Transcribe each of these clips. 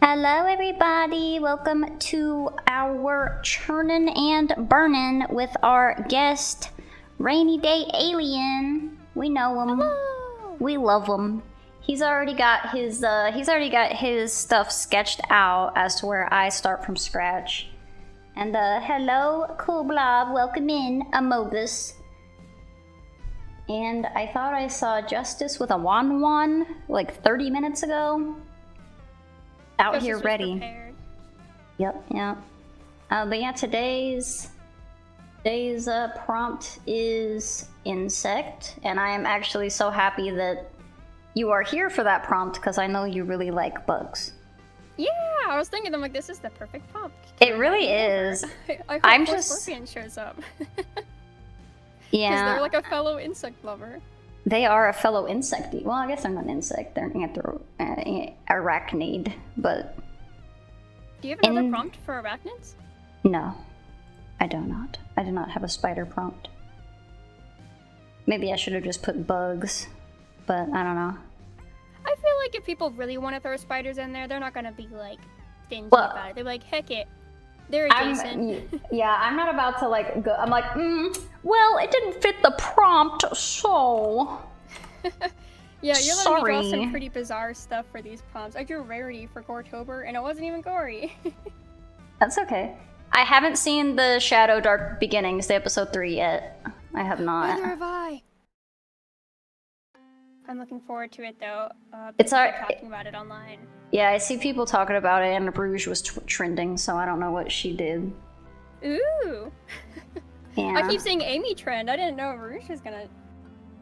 Hello everybody, welcome to our churnin' and burnin' with our guest, Rainy Day Alien. We know him. Hello. We love him. He's already got his stuff sketched out as to where I start from scratch. And hello, Cool Blob, welcome in, Amogus. And I thought I saw Justice with a Wan like 30 minutes ago. Out Justice here ready. Prepared. Yep. But yeah, today's prompt is insect, and I am actually so happy that you are here for that prompt because I know you really like bugs. Yeah, I was thinking, I'm like, this is the perfect prompt. It really is. I hope Scorpion shows up. Yeah. Because they're like a fellow insect lover. They are a fellow insect. Well, I guess they're not an insect. They're an arachnid, but... Do you have another prompt for arachnids? No, I do not. I do not have a spider prompt. Maybe I should have just put bugs, but I don't know. I feel like if people really want to throw spiders in there, they're not going to be, like, stingy about it. They're like, heck it. They're adjacent. Yeah, I'm not about to like go. I'm like, well, it didn't fit the prompt, so. Yeah, you're letting me draw some pretty bizarre stuff for these prompts. I drew Rarity for Goretober, and it wasn't even gory. That's okay. I haven't seen the Shadow Dark Beginnings, the episode 3 yet. I have not. Neither have I. I'm looking forward to it though. It's people are talking about it online. Yeah, I see people talking about it, and Rouge was trending, so I don't know what she did. Ooh. Yeah. I keep saying Amy trend. I didn't know Rouge was gonna.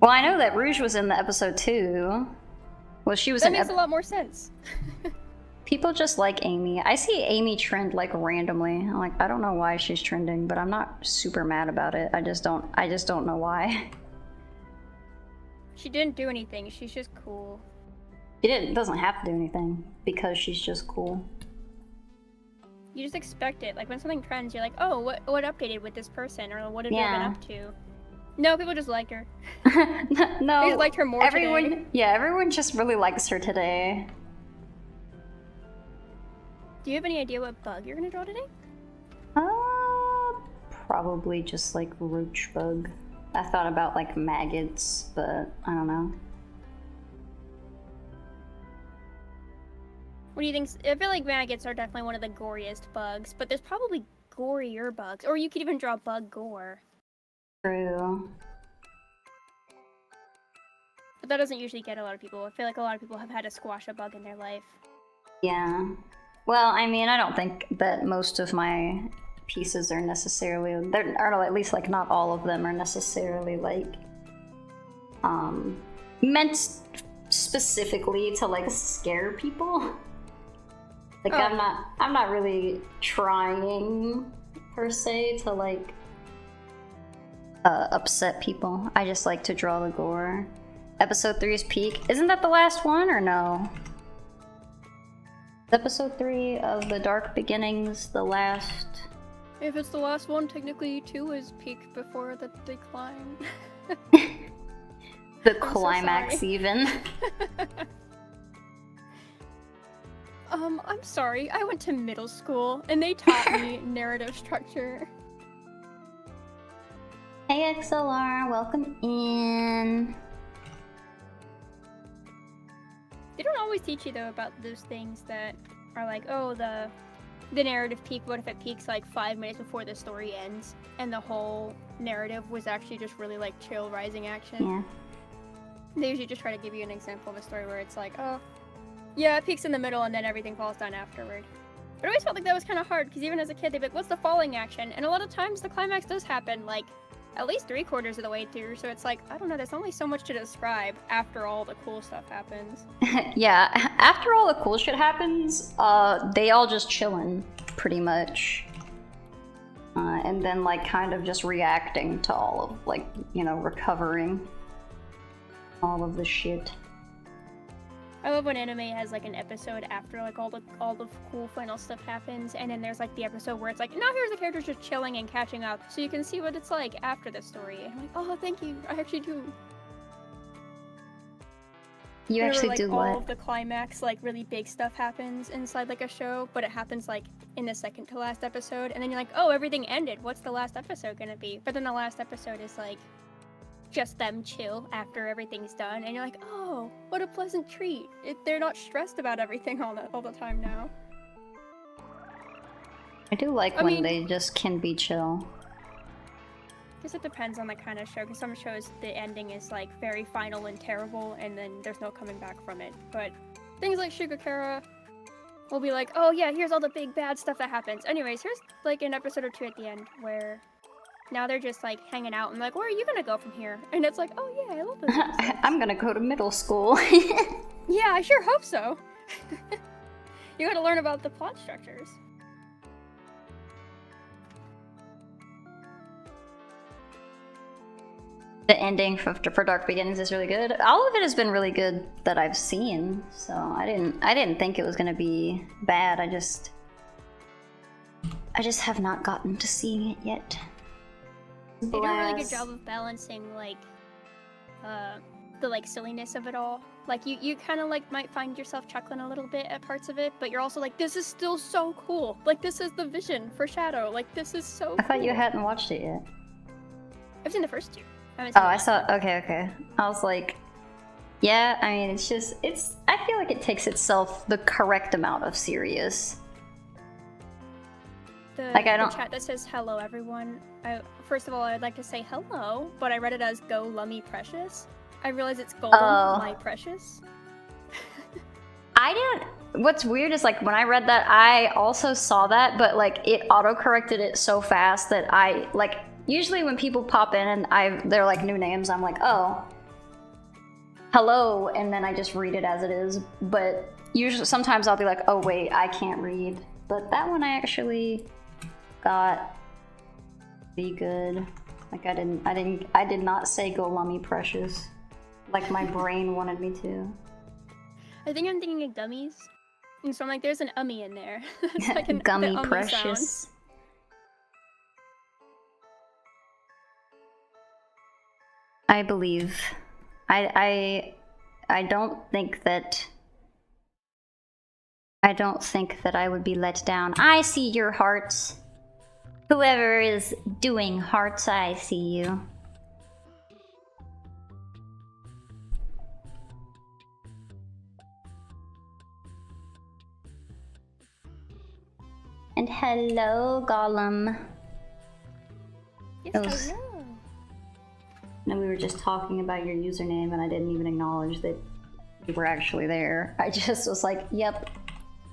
Well, I know that Rouge was in the episode too. Well, she was. That makes a lot more sense. People just like Amy. I see Amy trend like randomly. I'm like, I don't know why she's trending, but I'm not super mad about it. I just don't know why. She didn't do anything. She's just cool. She doesn't have to do anything because she's just cool. You just expect it. Like when something trends, you're like, oh, what updated with this person, or what have you been up to? No, people just liked her. No, they just liked her more today. Yeah, everyone just really likes her today. Do you have any idea what bug you're gonna draw today? Probably just like roach bug. I thought about like maggots, but I don't know. What do you think? I feel like maggots are definitely one of the goriest bugs, but there's probably gorier bugs. Or you could even draw bug gore. True. But that doesn't usually get a lot of people. I feel like a lot of people have had to squash a bug in their life. Yeah. Well, I mean, I don't think that most of my pieces are necessarily, or at least like not all of them are necessarily like meant specifically to like scare people. Like I'm not really trying per se to like upset people. I just like to draw the gore. Episode 3 is peak. Isn't that the last one or no? Episode 3 of the Dark Beginnings, the last. If it's the last one, technically 2 is peak before the decline. The climax, so even. I'm sorry. I went to middle school and they taught me narrative structure. Hey XLR, welcome in. They don't always teach you though about those things that are like, oh, the narrative peak. What if it peaks like 5 minutes before the story ends, and the whole narrative was actually just really like chill rising action? Yeah. They usually just try to give you an example of a story where it's like, oh, yeah, it peaks in the middle and then everything falls down afterward. But I always felt like that was kind of hard because even as a kid, they'd be like, what's the falling action? And a lot of times the climax does happen like at least 3/4 of the way through, so it's like, I don't know, there's only so much to describe after all the cool stuff happens. Yeah, after all the cool shit happens, they all just chillin', pretty much. And then, like, kind of just reacting to all of, like, you know, recovering all of the shit. I love when anime has like an episode after like all the cool final stuff happens, and then there's like the episode where it's like, now here's the characters just chilling and catching up, so you can see what it's like after the story. And I'm like, oh, thank you. I actually do. You actually like, do what? All of the climax, like really big stuff happens inside like a show, but it happens like in the second to last episode, and then you're like, oh, everything ended. What's the last episode gonna be? But then the last episode is like just them chill after everything's done, and you're like, oh, what a pleasant treat. They're not stressed about everything all the time now. I do like when they just can be chill. I guess it depends on the kind of show, because some shows the ending is like very final and terrible, and then there's no coming back from it. But things like Shigakara will be like, oh yeah, here's all the big bad stuff that happens. Anyways, here's like an episode or 2 at the end where now they're just like hanging out and like, where are you gonna go from here? And it's like, oh yeah, I love those episodes. I'm gonna go to middle school. Yeah, I sure hope so. You gotta learn about the plot structures. The ending for Dark Beginnings is really good. All of it has been really good that I've seen, so I didn't think it was gonna be bad. I just have not gotten to seeing it yet. They do a really good job of balancing like the like silliness of it all. Like you kind of like might find yourself chuckling a little bit at parts of it, but you're also like, this is still so cool. Like this is the vision for Shadow. Like this is so. I thought you hadn't watched it yet. I've seen the first 2. I saw. Okay. I was like, yeah. I mean, it's. I feel like it takes itself the correct amount of serious. The chat that says hello everyone. First of all, I'd like to say hello, but I read it as go Lummy Precious. I realize it's golden, Oh. my precious. What's weird is like when I read that, I also saw that, but like it auto-corrected it so fast that I like usually when people pop in and they're like new names, I'm like, oh, hello, and then I just read it as it is. But usually sometimes I'll be like, oh wait, I can't read. But that one I actually got pretty good. Like I did not say go lummy precious like my brain wanted me to. I think I'm thinking of gummies. And so I'm like, there's an ummy in there. It's like the Gummy ummy precious. sound. I believe. I don't think that I would be let down. I see your hearts. Whoever is doing hearts, I see you. And hello, Gollum. Yes, hello. No, we were just talking about your username and I didn't even acknowledge that you were actually there. I just was like, yep,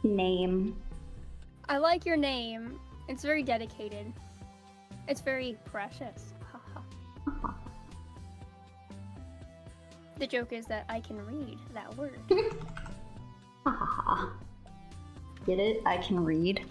name. I like your name. It's very dedicated. It's very precious. The joke is that I can read that word. Get it? I can read.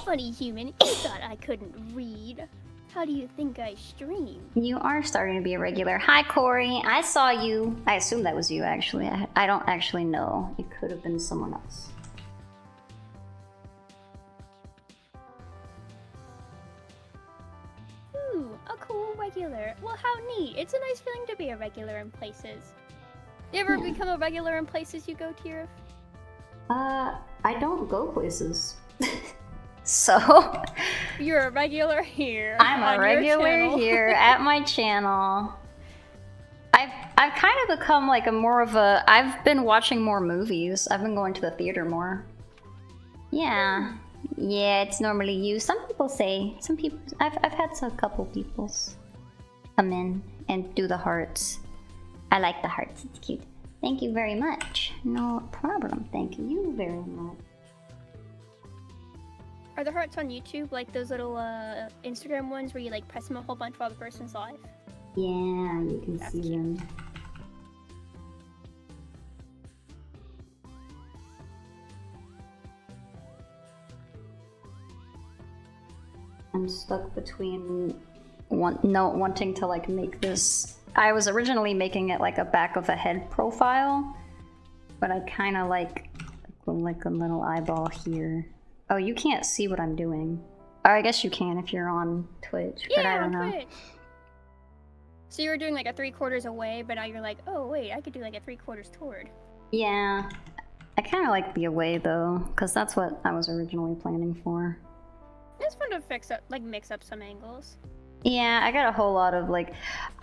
Funny human, you thought I couldn't read. How do you think I stream? You are starting to be a regular. Hi, Corey. I saw you. I assume that was you, actually. I don't actually know. It could have been someone else. Ooh, a cool regular. Well, how neat. It's a nice feeling to be a regular in places. You ever become a regular in places you go, Tira? I don't go places. So you're a regular here. I'm a regular here at my channel. I've kind of become like I've been watching more movies. I've been going to the theater more. Yeah. Yeah, it's normally you. Some people I've had a couple peoples come in and do the hearts. I like the hearts, it's cute. Thank you very much. No problem. Thank you very much. Are the hearts on YouTube like those little Instagram ones where you like press them a whole bunch while the person's live? Yeah, you can That's see cute. them. I'm stuck between wanting to like make this. I was originally making it like a back of a head profile, but I kind of like a little eyeball here. Oh, you can't see what I'm doing. Or I guess you can if you're on Twitch, but I don't know. Twitch. So you were doing like a 3/4 away, but now you're like, oh wait, I could do like a 3/4 toward. Yeah, I kind of like the away though, because that's what I was originally planning for. It's fun to mix up some angles. Yeah, I got a whole lot of like,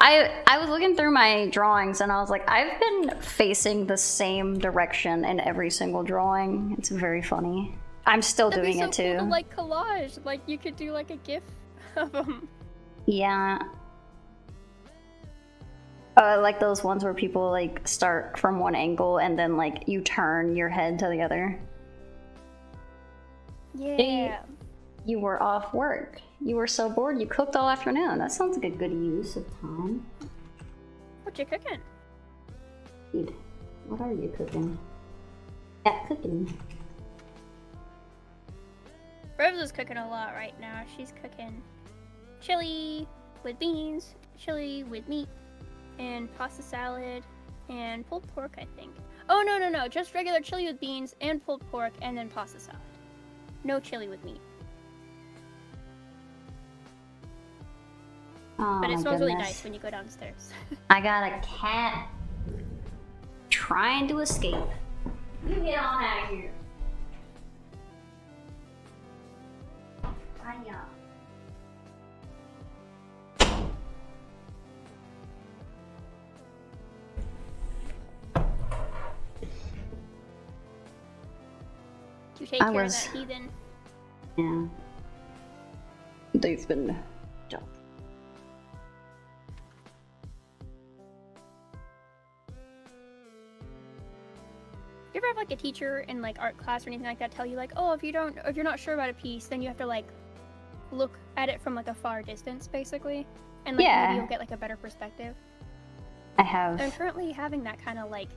I was looking through my drawings and I was like, I've been facing the same direction in every single drawing. It's very funny. I'm still doing it too. That'd be so cool to like collage. Like you could do like a GIF of them. Yeah. Like those ones where people like start from one angle and then like you turn your head to the other. Yeah. You were off work. You were so bored you cooked all afternoon. That sounds like a good use of time. What you cooking? Dude, what are you cooking? Yeah, cooking. Rose is cooking a lot right now. She's cooking chili with beans, chili with meat, and pasta salad, and pulled pork, I think. Oh, no. Just regular chili with beans and pulled pork, and then pasta salad. No chili with meat. Oh, but it my smells really goodness. nice when you go downstairs. I got a cat trying to escape. You get on out of here. Hiya. You take care of that heathen. Yeah. They've been you ever have like a teacher in like art class or anything like that tell you like, oh, if you're not sure about a piece, then you have to like look at it from like a far distance, basically, and like maybe you'll get like a better perspective. I have. I'm currently having that kind of like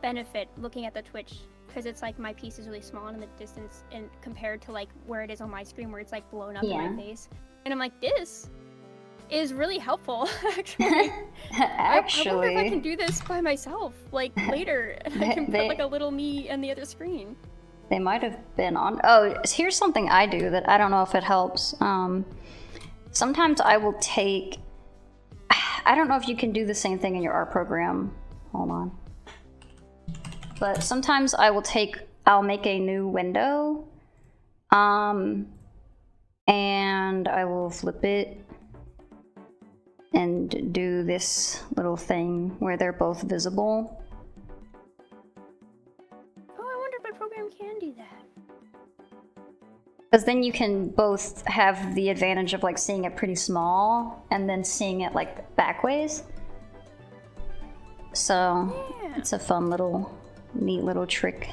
benefit looking at the Twitch because it's like my piece is really small in the distance and compared to like where it is on my screen where it's like blown up in my face, and I'm like, this is really helpful, actually. I wonder if I can do this by myself, like, later. And I can put, like, a little me on the other screen. They might have been on... Oh, here's something I do that I don't know if it helps. Sometimes I will take... I don't know if you can do the same thing in your art program. Hold on. But sometimes I will take... I'll make a new window. And I will flip it and do this little thing where they're both visible. Oh, I wonder if my program can do that. Because then you can both have the advantage of like seeing it pretty small and then seeing it like backways. So it's a fun little, neat little trick.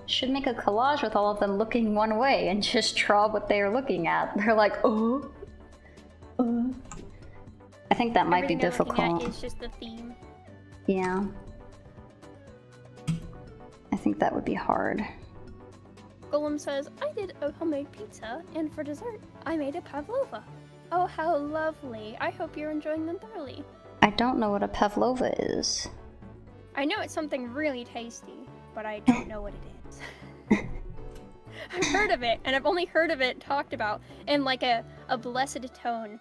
Should make a collage with all of them looking one way and just draw what they're looking at. They're like, oh. I think that might be difficult. It's just the theme. Yeah. I think that would be hard. Golem says, I did a homemade pizza, and for dessert, I made a pavlova. Oh, how lovely. I hope you're enjoying them thoroughly. I don't know what a pavlova is. I know it's something really tasty, but I don't know what it is. I've heard of it, and I've only heard of it talked about in like a blessed tone.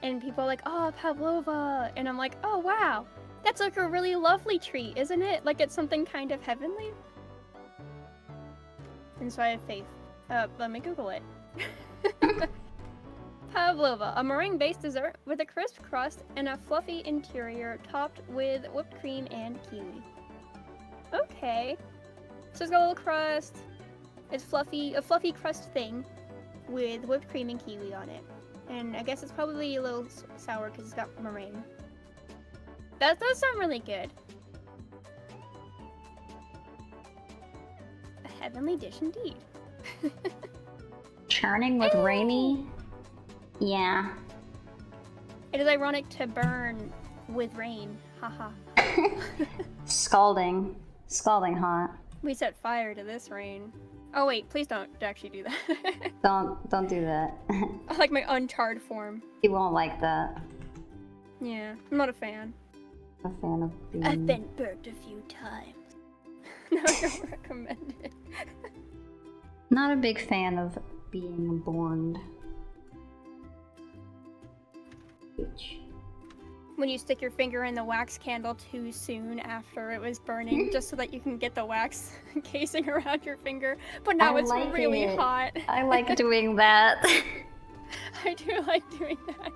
And people are like, oh, pavlova. And I'm like, oh, wow. That's like a really lovely treat, isn't it? Like it's something kind of heavenly. And so I have faith. Let me Google it. Pavlova, a meringue-based dessert with a crisp crust and a fluffy interior topped with whipped cream and kiwi. Okay. So it's got a little crust. It's fluffy, a fluffy crust thing with whipped cream and kiwi on it. And I guess it's probably a little sour because it's got meringue. That does sound really good. A heavenly dish indeed. Churning with Rainy? Yeah. It is ironic to burn with rain. Haha. Scalding. Scalding hot. We set fire to this rain. Oh wait, please don't actually do that. Don't do that. I like my uncharred form. He won't like that. Yeah, I'm not a fan. A fan of being... I've been burnt a few times. No, I don't recommend it. Not a big fan of being burned. When you stick your finger in the wax candle too soon after it was burning, just so that you can get the wax casing around your finger. But now it's like really hot. I like doing that. I do like doing that.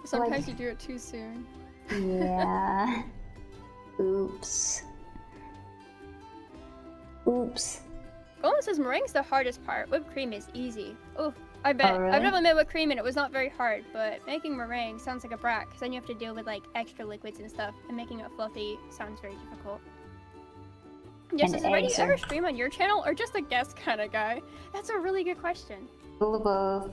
Sometimes you do it too soon. Yeah. Oops. Oops. Golem says meringue's the hardest part. Whipped cream is easy. Oh, I bet. Oh, really? I've never made whipped cream and it was not very hard, but making meringue sounds like a brat because then you have to deal with like extra liquids and stuff, and making it fluffy sounds very difficult. Yes, is ready to ever stream on your channel or just a guest kind of guy? That's a really good question. Full of both.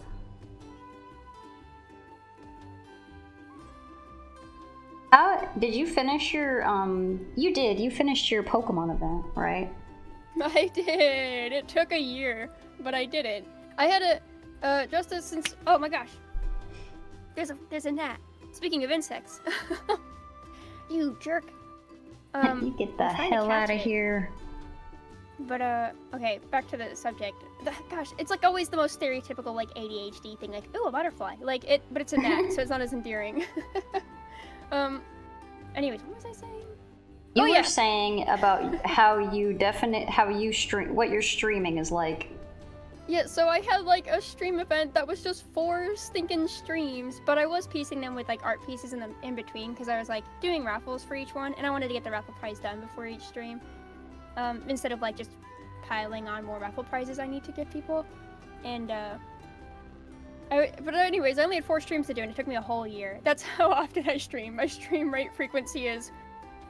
How did you finish your you finished your Pokemon event, right? I did. It took a year, but I did it. I had a just as since oh my gosh. There's a gnat. Speaking of insects. You jerk. You get the hell out of here. But okay, back to the subject. Gosh, it's like always the most stereotypical like ADHD thing, like, ooh, a butterfly. Like it, but it's a gnat, so it's not as endearing. Anyways, what was I saying? You were saying about how what your streaming is like. Yeah, so I had like a stream event that was just 4 stinking streams, but I was piecing them with like art pieces in between because I was like doing raffles for each one, and I wanted to get the raffle prize done before each stream, instead of like just piling on more raffle prizes I need to give people. And but anyways, I only had 4 streams to do, and it took me a whole year. That's how often I stream. My stream rate frequency is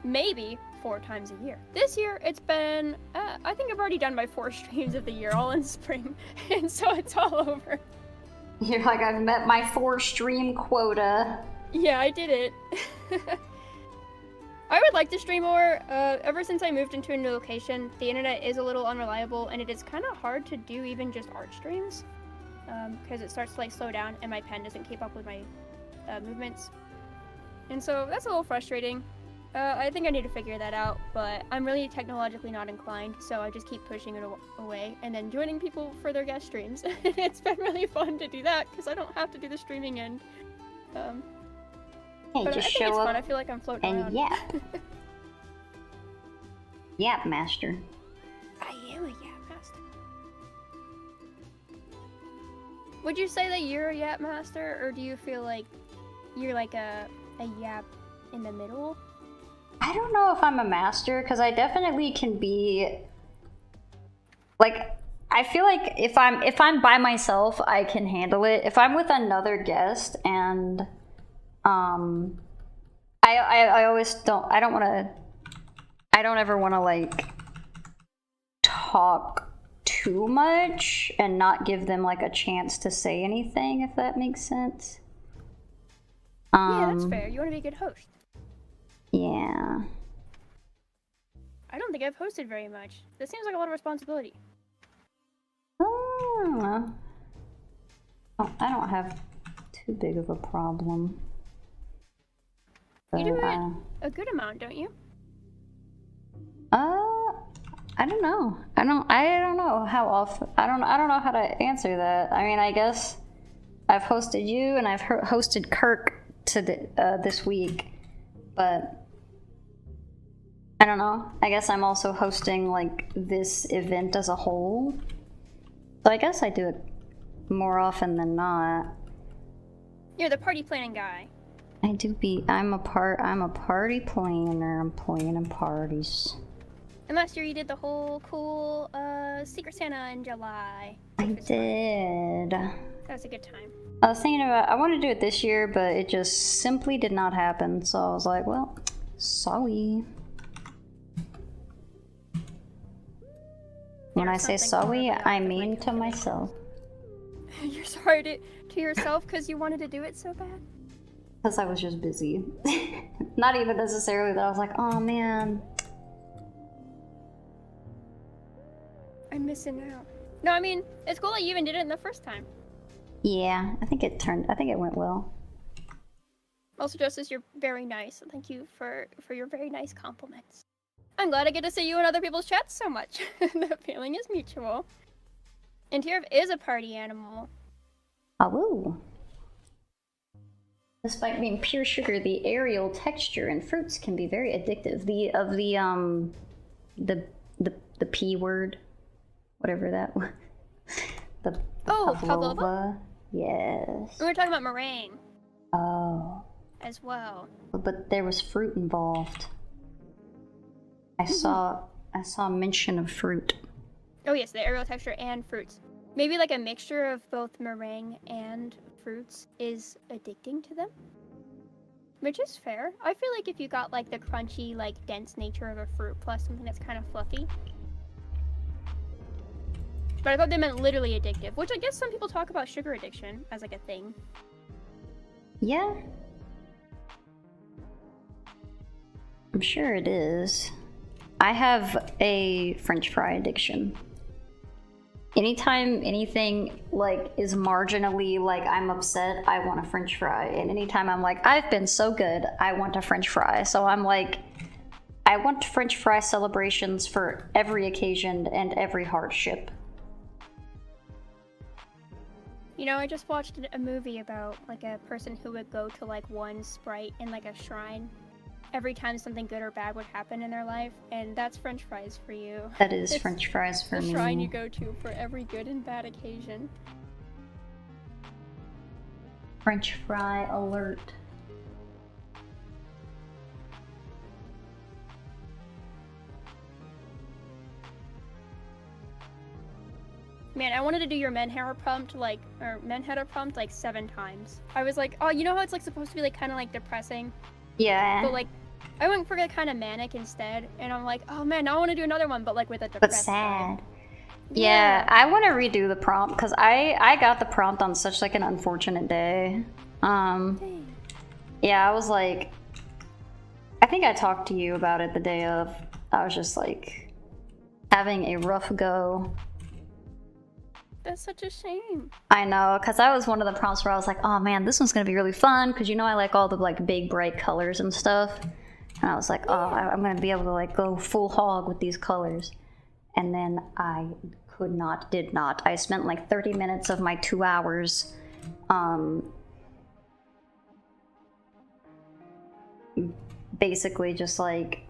maybe 4 times a year. This year, it's been, I think I've already done my 4 streams of the year, all in spring, and so it's all over. You're like, I've met my 4 stream quota. Yeah, I did it. I would like to stream more. Ever since I moved into a new location, the internet is a little unreliable, and it is kind of hard to do even just art streams, because it starts to like slow down, and my pen doesn't keep up with my movements. And so that's a little frustrating. I think I need to figure that out, but I'm really technologically not inclined, so I just keep pushing it away and then joining people for their guest streams. It's been really fun to do that because I don't have to do the streaming end. Hey, but just I think show it's up fun. I feel like I'm floating and around. yap. Yap master. I am a yap master. Would you say that you're a yap master, or do you feel like you're like a yap in the middle? I don't know if I'm a master, because I definitely can be, like, I feel like if I'm by myself, I can handle it. If I'm with another guest and I always don't ever want to like talk too much and not give them like a chance to say anything, if that makes sense. Yeah, that's fair. You want to be a good host. Yeah. I don't think I've hosted very much. This seems like a lot of responsibility. Oh, I don't have too big of a problem. You do it a good amount, don't you? I don't know. I don't know how often. I don't know how to answer that. I mean, I guess I've hosted you and I've hosted Kirk this week, but I don't know. I guess I'm also hosting like this event as a whole. So I guess I do it more often than not. You're the party planning guy. I'm a party planner. I'm planning parties. And last year you did the whole cool Secret Santa in July. I did. That was a good time. I was thinking about, I wanted to do it this year, but it just simply did not happen. So I was like, well, sorry. When I say sorry, I mean to myself. You're sorry to yourself because you wanted to do it so bad? Because I was just busy. Not even necessarily that I was like, oh man. I'm missing out. No, I mean, it's cool that you even did it in the first time. Yeah, I think it went well. Also, Justice, you're very nice. Thank you for your very nice compliments. I'm glad I get to see you in other people's chats so much. The feeling is mutual. And Tierv is a party animal. Oh. Despite being pure sugar, the aerial texture in fruits can be very addictive. The P word, whatever that was. The pavlova. Yes. We were talking about meringue. Oh. As well. But there was fruit involved. I saw mention of fruit. Oh yes, the aerial texture and fruits. Maybe like a mixture of both meringue and fruits is addicting to them. Which is fair. I feel like if you got like the crunchy, like dense nature of a fruit plus something that's kind of fluffy. But I thought they meant literally addictive, which I guess some people talk about sugar addiction as like a thing. Yeah. I'm sure it is. I have a French fry addiction. Anytime anything like is marginally like I'm upset, I want a French fry. And anytime I'm like, I've been so good, I want a French fry. So I'm like, I want French fry celebrations for every occasion and every hardship. You know, I just watched a movie about like a person who would go to like one sprite in like a shrine every time something good or bad would happen in their life, and that's French fries for you. That is French fries for me. The shrine you go to for every good and bad occasion. French fry alert. Man, I wanted to do your Menheader prompt like 7 times. I was like, oh, you know how it's like supposed to be like kind of like depressing? Yeah. But like I went for kind of manic instead, and I'm like, oh man, now I want to do another one, but like with a But depressed sad. vibe. Yeah, I want to redo the prompt because I got the prompt on such like an unfortunate day. Dang. Yeah, I was like, I think I talked to you about it the day of. I was just like having a rough go. That's such a shame. I know, because that was one of the prompts where I was like, oh man, this one's gonna be really fun because you know I like all the like big bright colors and stuff. And I was like, oh, I'm gonna be able to like go full hog with these colors. And then I did not. I spent like 30 minutes of my 2 hours basically just like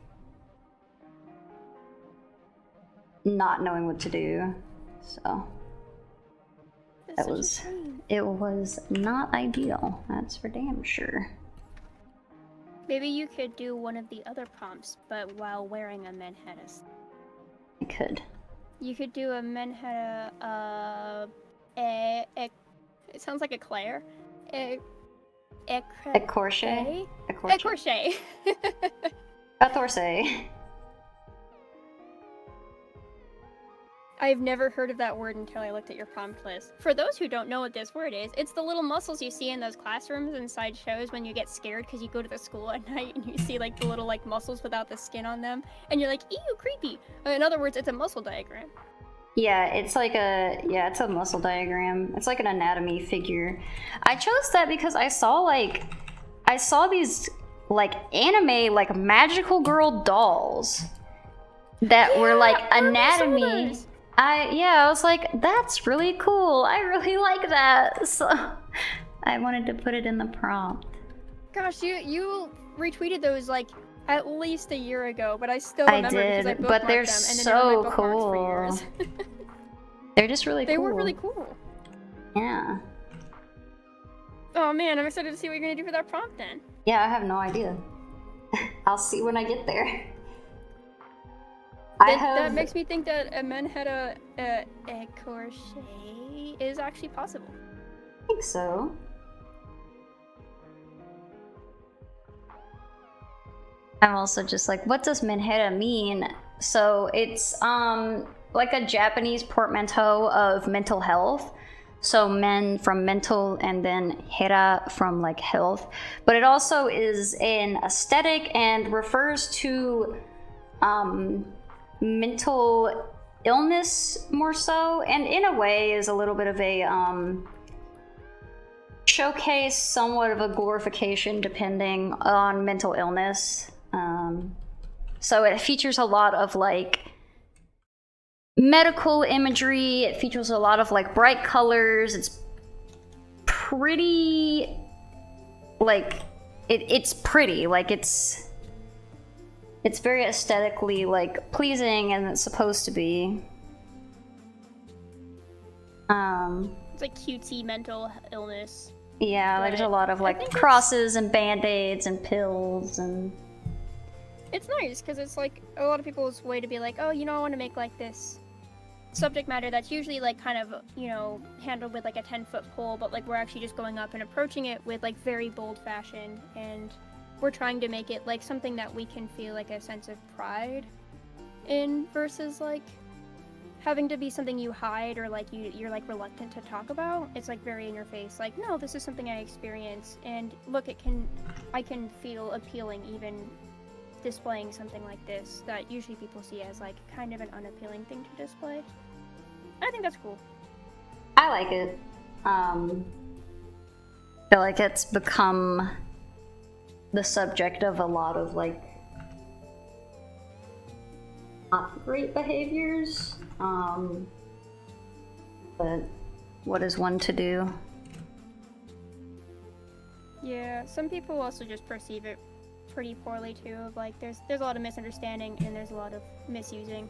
not knowing what to do. So it was not ideal, that's for damn sure. Maybe you could do one of the other prompts, but while wearing a Manhattan. I could. You could do a Manhattan, it sounds like eclair. Écorché? Écorché. Écorché. I've never heard of that word until I looked at your prompt list. For those who don't know what this word is, it's the little muscles you see in those classrooms inside shows when you get scared because you go to the school at night and you see like the little like muscles without the skin on them, and you're like, ew, creepy. In other words, it's a muscle diagram. Yeah, it's like it's a muscle diagram. It's like an anatomy figure. I chose that because I saw these like anime like magical girl dolls that were like anatomy. I was like, that's really cool. I really like that. So I wanted to put it in the prompt. Gosh, you retweeted those like at least a year ago, but I still remember because I bookmarked but they're them and then so they were my bookmarks cool. for years. They're just really cool. They were really cool. Yeah. Oh man, I'm excited to see what you're gonna do for that prompt then. Yeah, I have no idea. I'll see when I get there. That makes me think that a Manhattan écorché is actually possible. I think so. I'm also just like, what does Manhattan mean? So it's like a Japanese portmanteau of mental health. So men from mental and then hera from like health. But it also is an aesthetic and refers to mental illness more so, and in a way is a little bit of a showcase, somewhat of a glorification depending on mental illness. So it features a lot of like medical imagery, it features a lot of like bright colors, it's pretty like it's pretty, like it's very aesthetically like pleasing, and it's supposed to be. It's like cutesy mental illness. Yeah, like, there's a lot of like crosses and band-aids and pills, and it's nice because it's like a lot of people's way to be like, oh, you know, I want to make like this subject matter that's usually like kind of, you know, handled with like a 10-foot pole, but like we're actually just going up and approaching it with like very bold fashion, and we're trying to make it like something that we can feel like a sense of pride in, versus like having to be something you hide or like you're like reluctant to talk about. It's like very in your face, like, no, this is something I experience, and look, I can feel appealing even displaying something like this that usually people see as like kind of an unappealing thing to display. I think that's cool. I like it. I feel like it's become the subject of a lot of like not great behaviors. But what is one to do? Yeah, some people also just perceive it pretty poorly too. Of like, there's a lot of misunderstanding and there's a lot of misusing.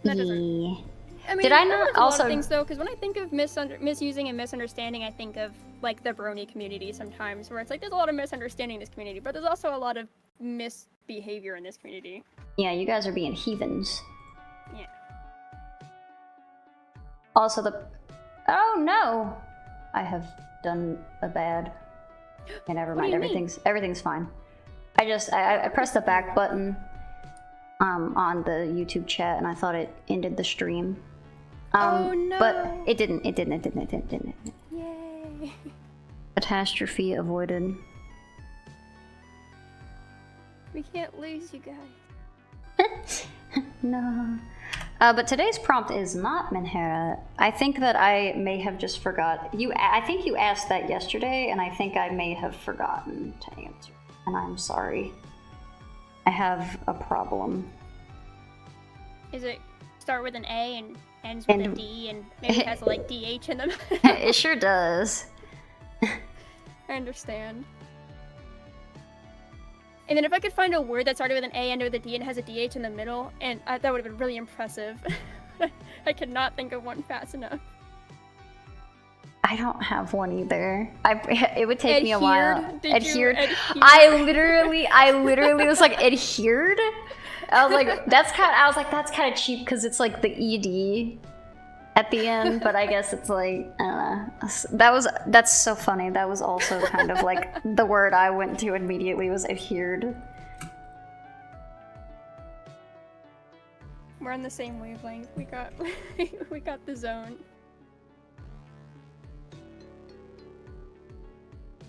That doesn't. I mean, did I not there's a also lot of things though? Because when I think of misusing and misunderstanding, I think of like the brony community sometimes, where it's like there's a lot of misunderstanding in this community, but there's also a lot of misbehavior in this community. Yeah, you guys are being heathens. Yeah. Also oh no, I have done a bad. Okay, never mind. Everything's fine. I pressed the back button on the YouTube chat and I thought it ended the stream. Oh no! But it didn't. Yay! Catastrophe avoided. We can't lose, you guys. No. But today's prompt is not Menhera. I think that I may have just forgot. I think you asked that yesterday, and I think I may have forgotten to answer. And I'm sorry. I have a problem. Is it start with an A and ends with a D, and maybe it has like DH in them? It sure does. I understand. And then if I could find a word that started with an A, ended with a D, and has a DH in the middle, and that would have been really impressive. I could not think of one fast enough. I don't have one either. It would take me a while. Adhered? I literally was like, adhered? I was like, that's kind of cheap because it's like the ED at the end, but I guess it's like, I don't know. That's so funny. That was also kind of like the word I went to immediately was adhered. We're on the same wavelength. We got the zone.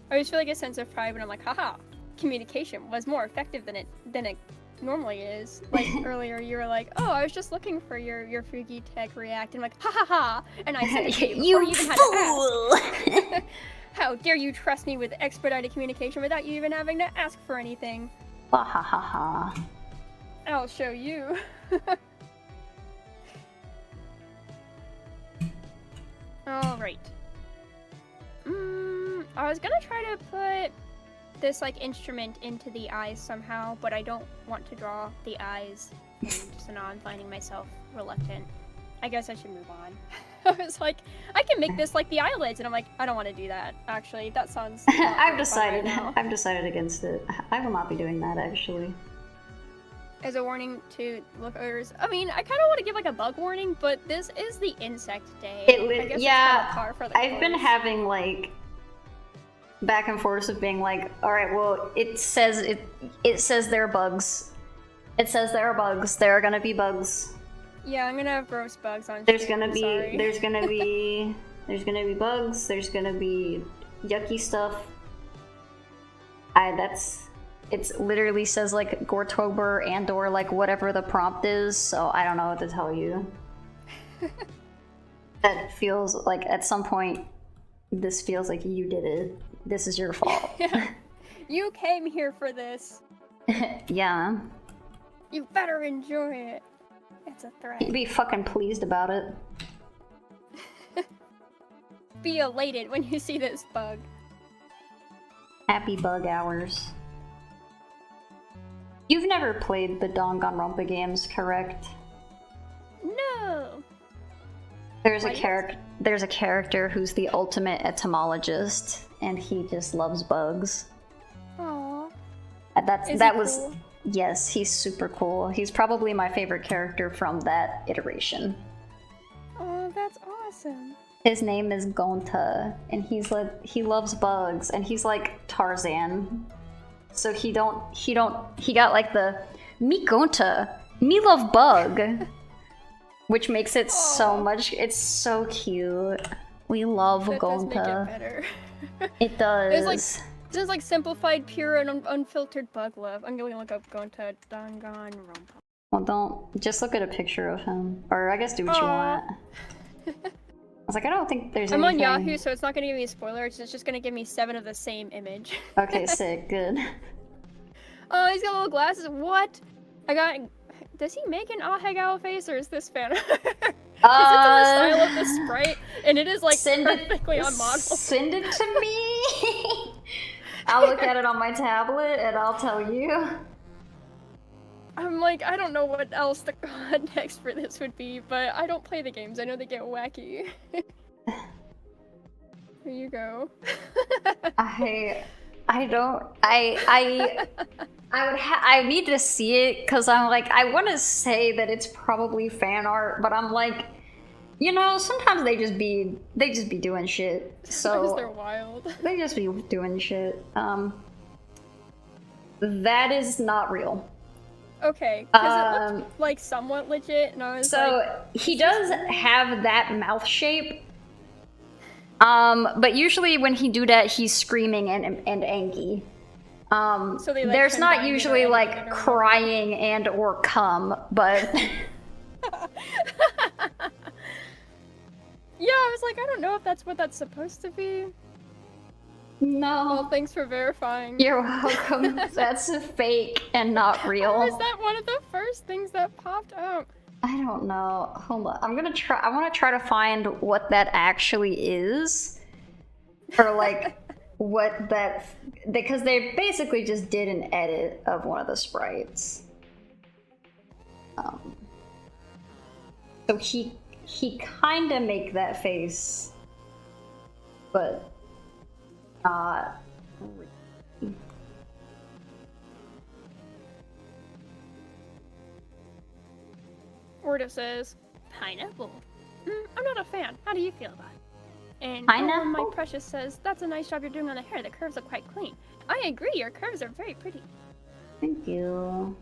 I always feel like a sense of pride when I'm like, haha, communication was more effective than it normally is. Like earlier you were like, oh, I was just looking for your Fugi Tech React, and I'm like, ha ha ha, and I said it to you before you even had to ask. How dare you trust me with expedited communication without you even having to ask for anything? Ha ha ha ha. I'll show you. Alright. I was gonna try to put this like instrument into the eyes somehow, but I don't want to draw the eyes, and so now I'm finding myself reluctant. I guess I should move on. I was like, I can make this like the eyelids, and I'm like, I don't want to do that. Actually, that sounds. I've decided against it. I will not be doing that actually. As a warning to lookers, I mean, I kind of want to give like a bug warning, but this is the insect day. I guess yeah, it's par for the I've been having like back and forth of being like, all right, well, it says there are bugs. It says there are bugs. There are gonna be bugs. Yeah, I'm gonna have gross bugs on. There's gonna be bugs. There's gonna be yucky stuff. It literally says like Goretober and or like whatever the prompt is, so I don't know what to tell you. That feels like at some point this feels like you did it. This is your fault. Yeah. You came here for this. Yeah. You better enjoy it. It's a threat. Be fucking pleased about it. Be elated when you see this bug. Happy bug hours. You've never played the Danganronpa games, correct? No. There's a character who's the ultimate etymologist, and he just loves bugs. Aww. Cool? Yes, he's super cool. He's probably my favorite character from that iteration. Oh, that's awesome. His name is Gonta, and he loves bugs, and he's like Tarzan. So he got like the me Gonta, me love bug, which makes it it's so cute. We love Gonta. Does make it better. It does. This is like simplified, pure, and unfiltered bug love. I'm gonna look up Gonta Danganronpa. Well, just look at a picture of him, or I guess do what you want. I was like, I don't think there's anything. I'm on Yahoo, so it's not gonna give me a spoiler. It's just gonna give me 7 of the same image. Okay, sick, good. Oh, he's got little glasses. What? Does he make an Ahegao face, or is this fan? Is it in the style of the sprite? And it is like perfectly on model. Send it to me. I'll look at it on my tablet and I'll tell you. I'm like, I don't know what else the context for this would be, but I don't play the games. I know they get wacky. Here you go. I need to see it because I'm like, I want to say that it's probably fan art, but I'm like, you know, sometimes they just be doing shit. So they're wild. They just be doing shit. That is not real. Okay, because it looked like somewhat legit, and I was so he does have that mouth shape. But usually when he do that, he's screaming and angry. So they, like, there's not usually like or crying and or cum, but yeah, I was like, I don't know if that's what that's supposed to be. no. Well, thanks for verifying. You're welcome. That's fake and not real. How is that one of the first things that popped up? I don't know. Hold on. I want to try to find what that actually is. Or like what that, because they basically just did an edit of one of the sprites. So he kind of make that face, but not really. Ordo says, pineapple. I'm not a fan. How do you feel about it? And Pineapple? My precious says, that's a nice job you're doing on the hair. The curves look quite clean. I agree, your curves are very pretty. Thank you.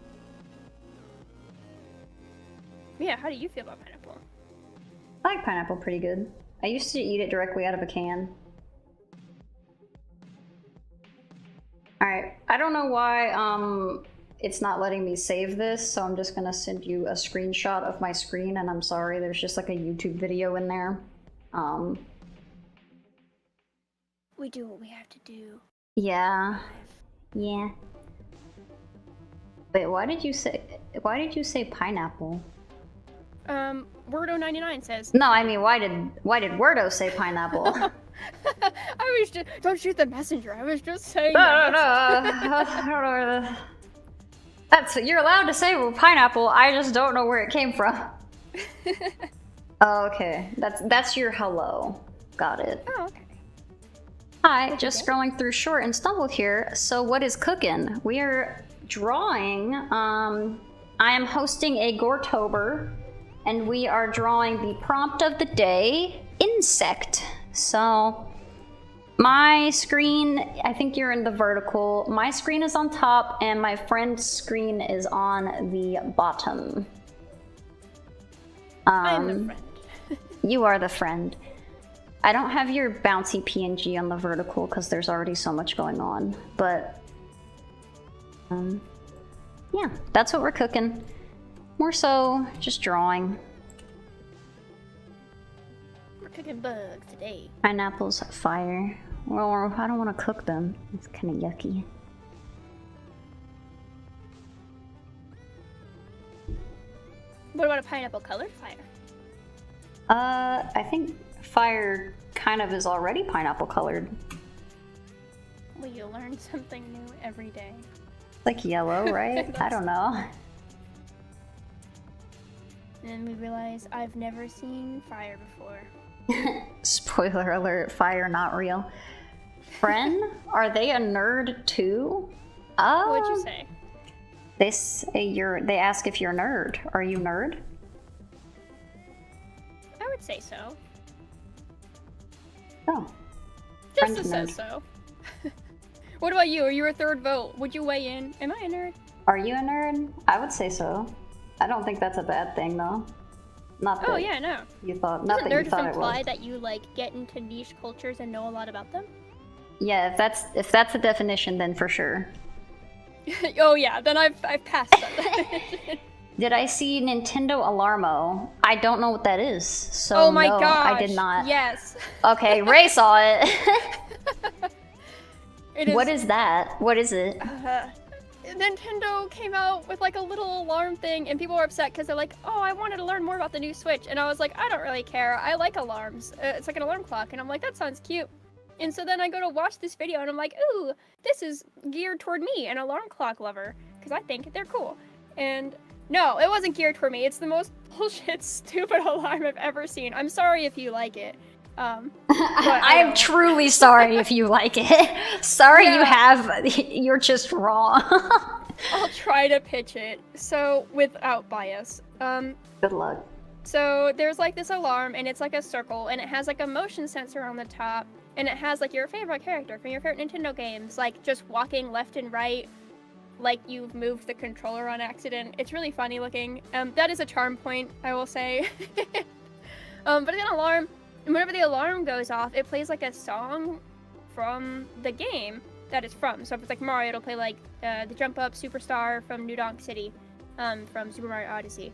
Yeah, how do you feel about pineapple? I like pineapple pretty good. I used to eat it directly out of a can. Alright, I don't know why it's not letting me save this, so I'm just gonna send you a screenshot of my screen, and I'm sorry, there's just like a YouTube video in there. We do what we have to do. Yeah. Yeah. Wait, why did you say pineapple? Wordo99 says. No, I mean, why did Wordo say pineapple? I was just, don't shoot the messenger. I was just saying. No. You're allowed to say pineapple. I just don't know where it came from. Oh, okay, that's your hello. Got it. Oh, okay. Hi, just scrolling through short and stumbled here. So what is cooking? We are drawing. I am hosting a Goretober, and we are drawing the prompt of the day, insect. So my screen, I think you're in the vertical. My screen is on top, and my friend's screen is on the bottom. I'm the friend. You are the friend. I don't have your bouncy PNG on the vertical because there's already so much going on, but yeah, that's what we're cooking. More so, just drawing. We're cooking bugs today. Pineapples, fire. Well, I don't want to cook them. It's kind of yucky. What about a pineapple colored fire? I think fire kind of is already pineapple colored. Well, you learn something new every day. Like yellow, right? I don't know. And then we realize I've never seen fire before. Spoiler alert, fire not real. Friend, are they a nerd too? What'd you say? They ask if you're a nerd. Are you nerd? I would say so. Oh. Just Friend says nerd. so. What about you? Are you a third vote? Would you weigh in? Am I a nerd? Are you a nerd? I would say so. I don't think that's a bad thing though. Not that yeah, no. you thought. Not Doesn't that nerd you just thought it imply was. that you like get into niche cultures and know a lot about them? Yeah, if that's the definition, then for sure. Oh yeah, then I've passed that. Did I see Nintendo Alarmo? I don't know what that is. So oh my no, gosh, I did not. Yes. Okay, Ray saw it. What is that? What is it? Nintendo came out with like a little alarm thing, and people were upset because they're like, oh, I wanted to learn more about the new Switch. And I was like, I don't really care. I like alarms. It's like an alarm clock. And I'm like, that sounds cute. And so then I go to watch this video, and I'm like, ooh, this is geared toward me, an alarm clock lover, because I think they're cool. And no, it wasn't geared toward me. It's the most bullshit, stupid alarm I've ever seen. I'm sorry if you like it. I'm truly sorry if you like it. Sorry you're just wrong. I'll try to pitch it. So, without bias. Good luck. So, there's like this alarm, and it's like a circle, and it has like a motion sensor on the top, and it has like your favorite character from your favorite Nintendo games, like just walking left and right, like you've moved the controller on accident. It's really funny looking. That is a charm point, I will say. But it's an alarm, and whenever the alarm goes off, it plays like a song from the game that it's from. So if it's like Mario, it'll play like the Jump Up Superstar from New Donk City, from Super Mario Odyssey.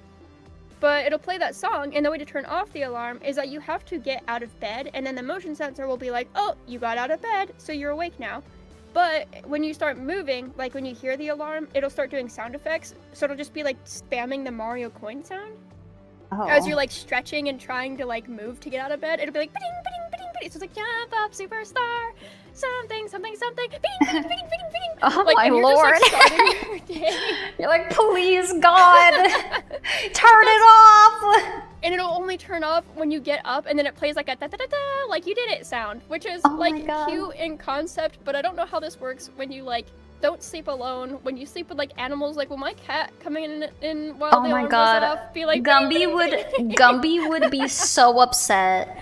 But it'll play that song, and the way to turn off the alarm is that you have to get out of bed, and then the motion sensor will be like, oh, you got out of bed, so you're awake now. But when you start moving, like when you hear the alarm, it'll start doing sound effects, so it'll just be like spamming the Mario coin sound. Oh. As you're like stretching and trying to like move to get out of bed, it'll be like, ba-ding, ba-ding, ba-ding, ba-ding. So it's like, jump up, superstar, something, something, something, ba-ding, ba-ding, ba-ding, ba-ding, ba-ding. Oh like, my and you're lord. Just, like, starting your day. You're like, please, God, turn it off. And it'll only turn off when you get up, and then it plays like a da-da-da-da, like you did it sound, which is like cute in concept, but I don't know how this works when you like don't sleep alone. When you sleep with like animals, like will my cat coming in while the alarm goes off be like Gumby would be so upset.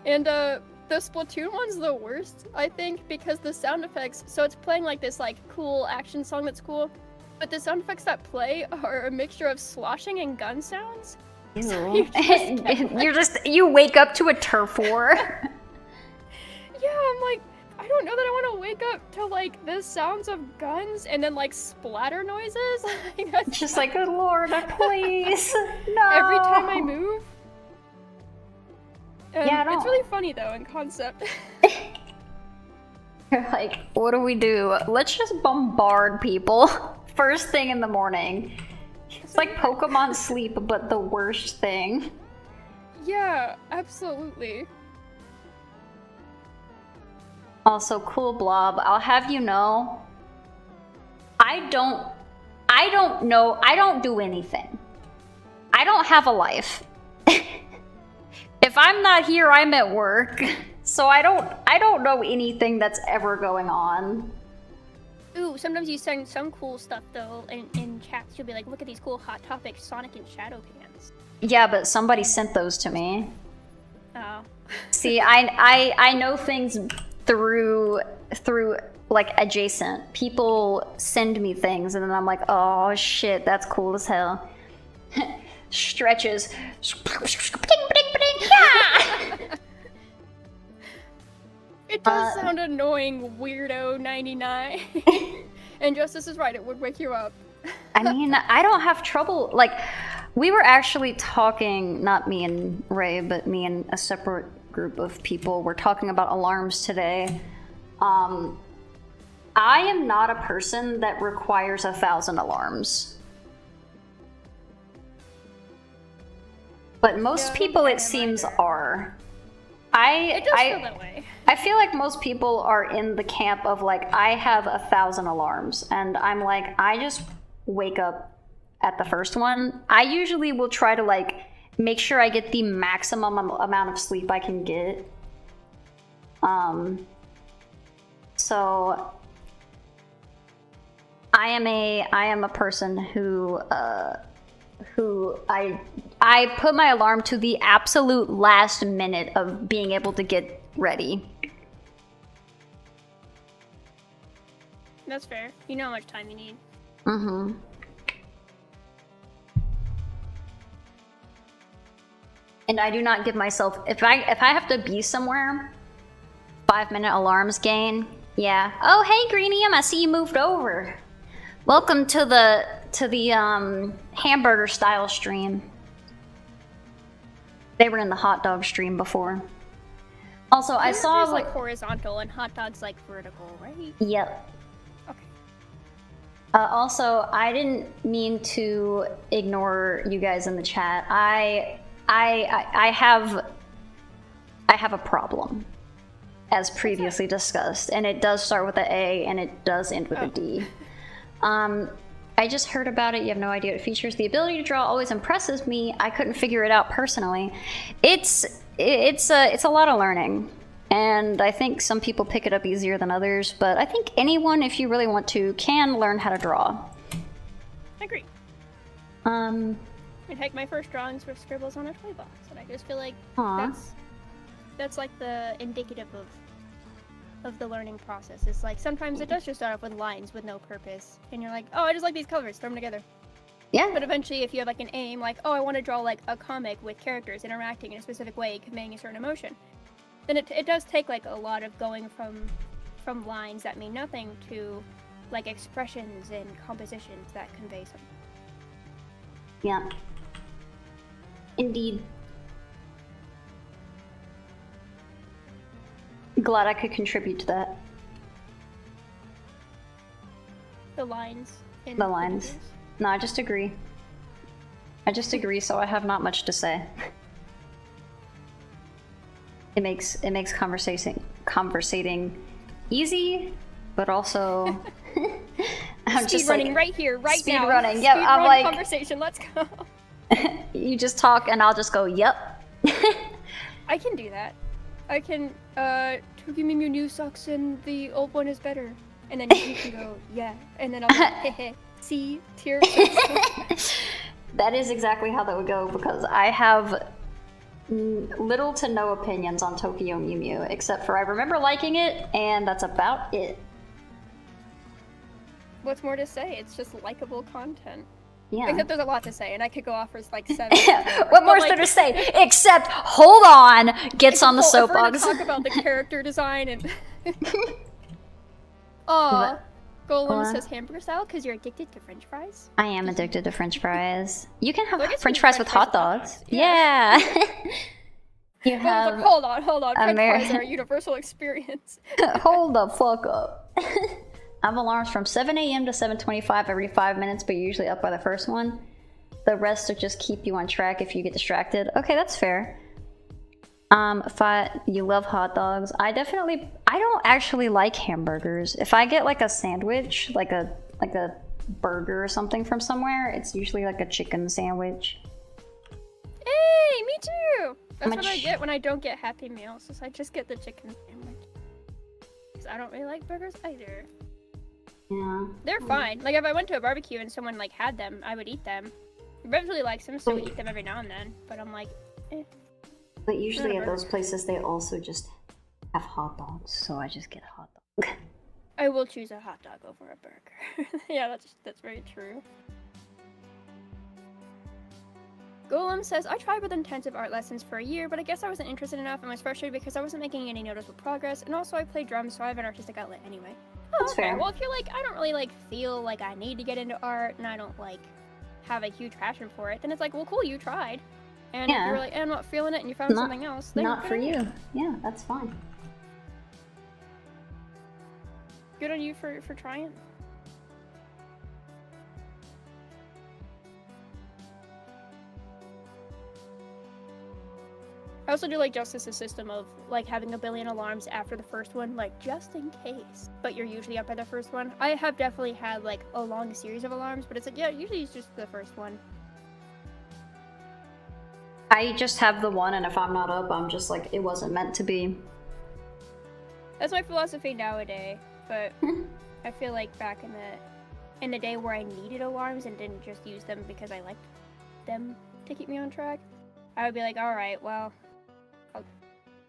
And the Splatoon one's the worst, I think, because the sound effects, so it's playing like this like cool action song that's cool, but the sound effects that play are a mixture of sloshing and gun sounds. Ew. So you wake up to a turf war. Yeah, I'm like, I don't know that I want to wake up to like the sounds of guns and then like splatter noises. It's just like, good lord, please, no. Every time I move. Yeah, it's really funny though in concept. You're like, what do we do? Let's just bombard people first thing in the morning. It's like Pokemon Sleep, but the worst thing. Yeah, absolutely. Also, cool blob, I'll have you know, I don't do anything. I don't have a life. If I'm not here, I'm at work. So I don't know anything that's ever going on. Ooh, sometimes you send some cool stuff though in chats. You'll be like, look at these cool Hot Topic Sonic and Shadow Pants. Yeah, but somebody sent those to me. Oh. See, I know things through like adjacent. People send me things and then I'm like, oh shit, that's cool as hell. Stretches. It does sound annoying, weirdo 99. And Justice is right, it would wake you up. I mean, I don't have trouble. Like, we were actually talking, not me and Ray, but me and a separate group of people were talking about alarms today. I am not a person that requires 1,000 alarms. But most people, it seems, are. It does feel that way. I feel like most people are in the camp of like, I have 1,000 alarms, and I'm like, I just wake up at the first one. I usually will try to like make sure I get the maximum amount of sleep I can get. So I am a person who I put my alarm to the absolute last minute of being able to get ready. That's fair. You know how much time you need. Mm-hmm. And I do not give myself, if I have to be somewhere, 5-minute alarms gain. Yeah. Oh, hey Greenium, I see you moved over. Welcome to the hamburger style stream. They were in the hot dog stream before. Also, I saw like horizontal and hot dogs like vertical, right? Yep. Okay. Also, I didn't mean to ignore you guys in the chat. I have a problem, as previously discussed, and it does start with an A and it does end with a D. I just heard about it. You have no idea what it features. The ability to draw always impresses me. I couldn't figure it out personally. It's a lot of learning, and I think some people pick it up easier than others. But I think anyone, if you really want to, can learn how to draw. I agree. In fact, my first drawings were scribbles on a toy box, and I just feel like that's like the indicative of of the learning process. It's like sometimes it does just start off with lines with no purpose, and you're like, oh, I just like these colors, throw them together. Yeah. But eventually, if you have like an aim, like, oh, I want to draw like a comic with characters interacting in a specific way, conveying a certain emotion, then it does take like a lot of going from lines that mean nothing to like expressions and compositions that convey something. Yeah. Indeed. Glad I could contribute to that. The lines. The lines. No, I just agree. So I have not much to say. It makes conversating easy, but also I'm speed just running like, right here, right speed now. running. Yep, Speed I'm run like conversation. Let's go. You just talk and I'll just go, yep. I can do that. I can give me your new socks and the old one is better. And then you can go, yeah. And then I'll go, heh, see, tear. That is exactly how that would go, because I have little to no opinions on Tokyo Mew Mew, except for I remember liking it, and that's about it. What's more to say? It's just likable content. Yeah. Except there's a lot to say, and I could go off for like 7 What more is there to say? Except, hold on, gets on the soapbox. If we're gonna talk about the character design and... Aw. Golem says hamburger style because you're addicted to french fries? I am addicted to french fries. You can have Well, I guess french you fries can with french hot fries with dogs. hot dogs. Yeah. You But have... hold on. French fries Ameri- are a universal experience. Hold the fuck up. I have alarms from 7 a.m. to 7:25 every 5 minutes, but you're usually up by the first one. The rest will just keep you on track if you get distracted. Okay, that's fair. You love hot dogs. I don't actually like hamburgers. If I get like a sandwich, like a burger or something from somewhere, it's usually like a chicken sandwich. Hey, me too! That's what I get when I don't get Happy Meals, is I just get the chicken sandwich. Because I don't really like burgers either. Yeah. They're fine. Like, if I went to a barbecue and someone, like, had them, I would eat them. I really like them, so we eat them every now and then. But I'm like, eh. But usually at those places, they also just have hot dogs, so I just get a hot dog. I will choose a hot dog over a burger. Yeah, that's very true. Golem says, I tried with intensive art lessons for a year, but I guess I wasn't interested enough and was frustrated because I wasn't making any noticeable progress, and also I play drums, so I have an artistic outlet anyway. Oh, That's okay. fair. Well, if you're like, I don't really, like, feel like I need to get into art, and I don't, like, have a huge passion for it, then it's like, well, cool, you tried. And if you're like, I'm not feeling it, and you found something else, then not for good on you. Yeah, that's fine. Good on you for trying. I also do like Justice's system of like having a billion alarms after the first one, like just in case. But you're usually up by the first one. I have definitely had like a long series of alarms, but it's like, yeah, usually it's just the first one. I just have the one, and if I'm not up, I'm just like, it wasn't meant to be. That's my philosophy nowadays, but I feel like back in the day where I needed alarms and didn't just use them because I liked them to keep me on track, I would be like, all right, well,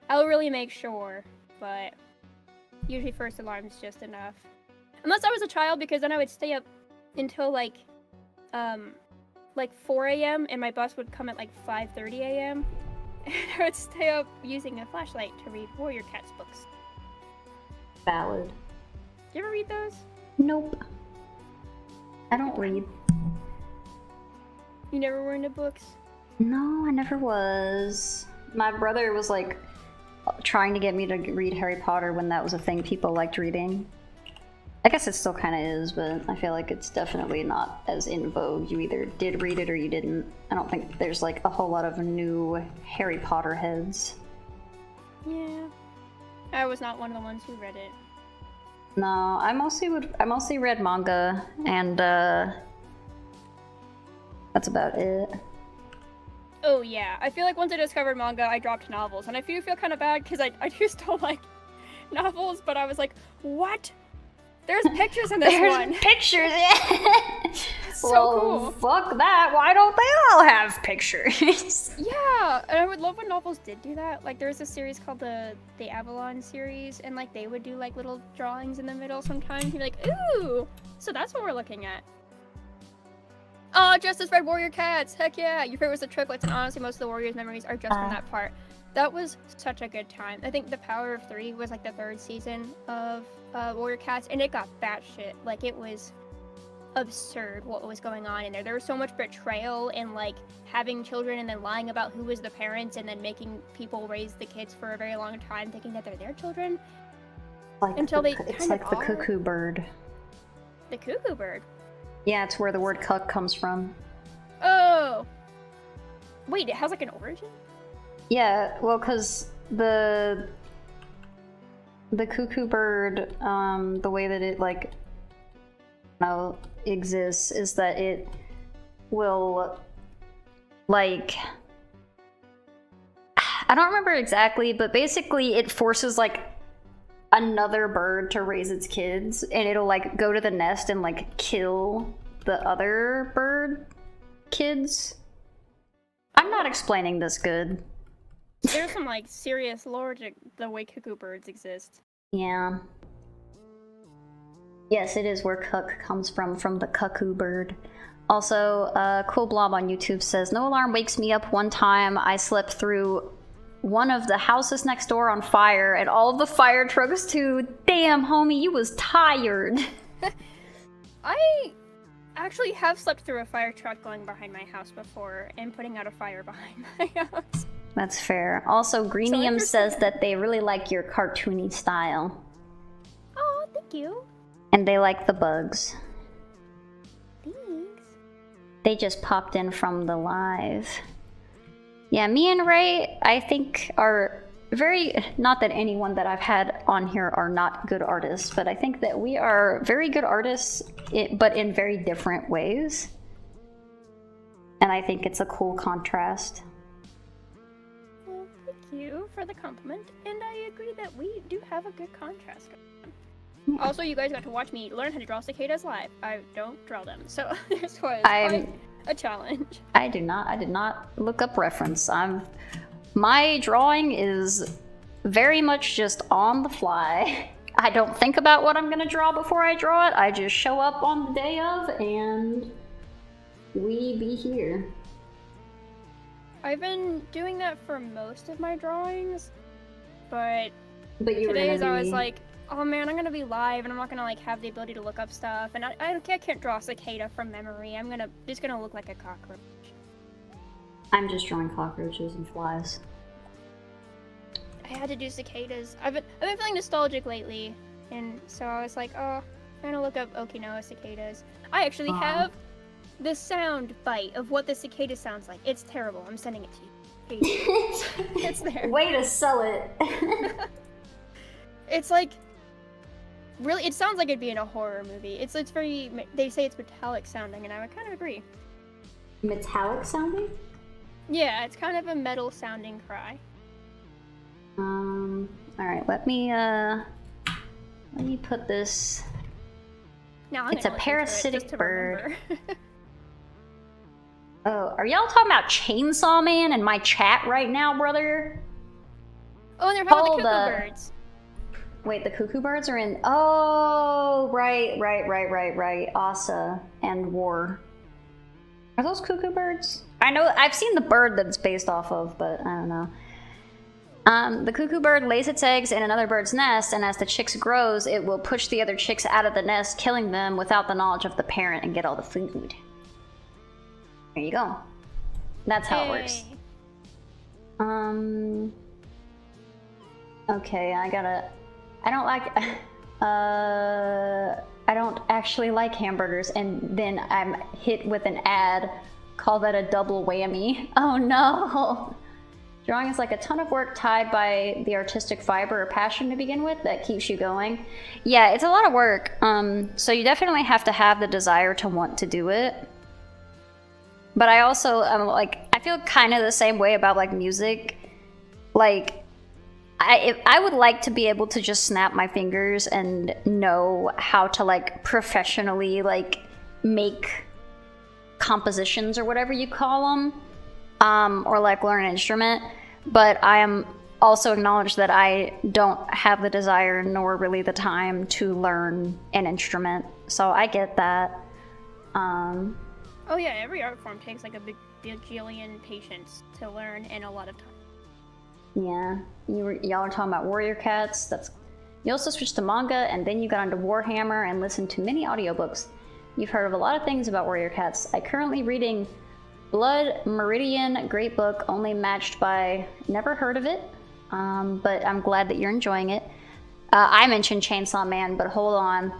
I'll really make sure, but usually first alarm's just enough. Unless I was a child, because then I would stay up until like 4 a.m. and my bus would come at like 5:30 a.m. and I would stay up using a flashlight to read Warrior Cats books. Valid. Did you ever read those? Nope. I don't read. You never were into books? No, I never was. My brother was like trying to get me to read Harry Potter when that was a thing people liked reading. I guess it still kind of is, but I feel like it's definitely not as in vogue. You either did read it or you didn't. I don't think there's like a whole lot of new Harry Potter heads. Yeah. I was not one of the ones who read it. No, I mostly read manga, and that's about it. Oh yeah, I feel like once I discovered manga, I dropped novels, and I feel kind of bad because I do still like novels, but I was like, what? There's pictures in this There's one. pictures, yeah. So well, cool. fuck that. Why don't they all have pictures? Yeah, and I would love when novels did do that. Like, there was a series called the Avalon series, and like they would do like little drawings in the middle sometimes. You'd be like, ooh, so that's what we're looking at. Oh, Justice Red Warrior Cats! Heck yeah! Your favorite was the triplets, and honestly, most of the Warriors' memories are just from that part. That was such a good time. I think The Power of Three was like the 3rd season of Warrior Cats, and it got batshit. Like, it was absurd what was going on in there. There was so much betrayal and like having children and then lying about who was the parents and then making people raise the kids for a very long time thinking that they're their children. Like until they it's like the cuckoo bird. The cuckoo bird? Yeah, it's where the word cuck comes from. Oh! Wait, it has like an origin? Yeah, well, because the cuckoo bird, the way that it like exists is that it will like, I don't remember exactly, but basically it forces like another bird to raise its kids, and it'll like go to the nest and like kill the other bird kids. I'm not explaining this good. There's some like serious lore to the way cuckoo birds exist. Yeah. Yes, it is where cuck comes from the cuckoo bird. Also, Cool Blob on YouTube says, no alarm wakes me up one time. I slept through one of the houses next door on fire and all of the fire trucks too. Damn, homie, you was tired. I actually have slept through a fire truck going behind my house before and putting out a fire behind my house. That's fair. Also, Greenium says that they really like your cartoony style. Oh, thank you. And they like the bugs. Thanks. They just popped in from the live. Yeah, me and Ray, I think, are very... Not that anyone that I've had on here are not good artists, but I think that we are very good artists, but in very different ways. And I think it's a cool contrast. Well, thank you for the compliment, and I agree that we do have a good contrast. Also, you guys got to watch me learn how to draw cicadas live. I don't draw them, so this was quite a challenge. I did not look up reference. My drawing is very much just on the fly. I don't think about what I'm gonna draw before I draw it. I just show up on the day of and we be here. I've been doing that for most of my drawings, but you today's I was like, oh man, I'm gonna be live and I'm not gonna like have the ability to look up stuff, and I can't draw a cicada from memory. It's gonna look like a cockroach. I'm just drawing cockroaches and flies. I had to do cicadas. I've been feeling nostalgic lately, and so I was like, oh, I'm gonna look up Okinawa cicadas. I actually have the sound bite of what the cicada sounds like. It's terrible. I'm sending it to you. It's there. Way to sell it. It's like, really, it sounds like it'd be in a horror movie. It's very, they say it's metallic sounding, and I would kind of agree. Metallic sounding? Yeah, it's kind of a metal sounding cry. Alright, let me put this. Now It's a parasitic bird. Remember. Oh, are y'all talking about Chainsaw Man in my chat right now, brother? Oh, and they're talking about the cuckoo birds. Wait, the cuckoo birds are in... Oh, right. Asa and War. Are those cuckoo birds? I know, I've seen the bird that it's based off of, but I don't know. The cuckoo bird lays its eggs in another bird's nest, and as the chicks grows, it will push the other chicks out of the nest, killing them without the knowledge of the parent and get all the food. There you go. That's how it works. Okay, I don't actually like hamburgers, and then I'm hit with an ad. Call that a double whammy. Oh no! Drawing is like a ton of work tied by the artistic fiber or passion to begin with that keeps you going. Yeah, it's a lot of work. So you definitely have to have the desire to want to do it. But I also, I feel kind of the same way about like music. Like, I would like to be able to just snap my fingers and know how to like professionally like make compositions or whatever you call them, or like learn an instrument. But I am also acknowledge that I don't have the desire nor really the time to learn an instrument. So I get that. Oh yeah, every art form takes like a bajillion patience to learn and a lot of time. Yeah, y'all are talking about Warrior Cats. You also switched to manga, and then you got into Warhammer and listened to many audiobooks. You've heard of a lot of things about Warrior Cats. I currently reading Blood Meridian, great book, only matched by never heard of it, but I'm glad that you're enjoying it. I mentioned Chainsaw Man, but hold on.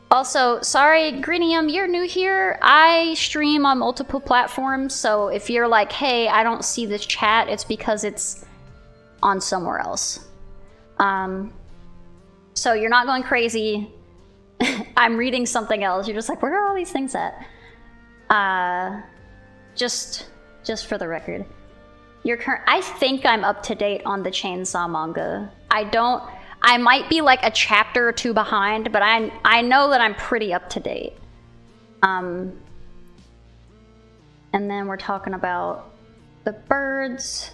Also, sorry, Greenium, you're new here. I stream on multiple platforms, so if you're like, hey, I don't see this chat, it's because it's on somewhere else. So you're not going crazy. I'm reading something else. You're just like, where are all these things at? Just for the record. I think I'm up to date on the Chainsaw manga. I might be like a chapter or two behind, but I know that I'm pretty up to date. And then we're talking about the birds.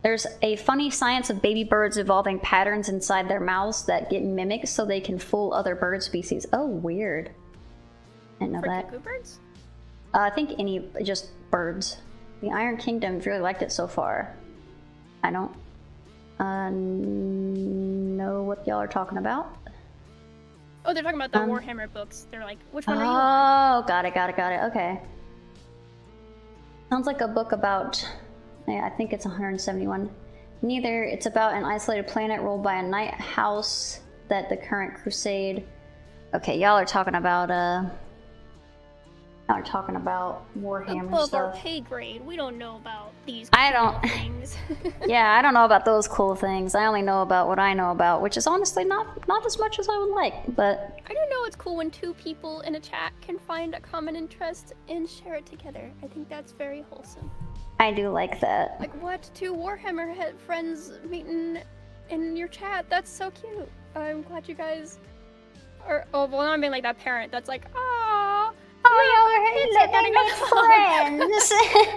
There's a funny science of baby birds evolving patterns inside their mouths that get mimicked so they can fool other bird species. Oh, weird. Didn't know that. Cuckoo birds? I think just birds. The Iron Kingdom's really liked it so far. I don't know what y'all are talking about. Oh, they're talking about the Warhammer books. They're like, which one are you on? Oh, got it. Okay. Sounds like a book about... Yeah, I think it's 171. Neither. It's about an isolated planet ruled by a night house that the current crusade... Okay, y'all are talking about Warhammer above stuff. Our pay grade. We don't know about these things. Yeah, I don't know about those cool things. I only know about what I know about, which is honestly not as much as I would like, but... I don't know, it's cool when two people in a chat can find a common interest and share it together. I think that's very wholesome. I do like that. Like, what? Two Warhammer friends meeting in your chat? That's so cute. I'm glad you guys are... Oh, well, I mean like that parent that's like, ah. Friends.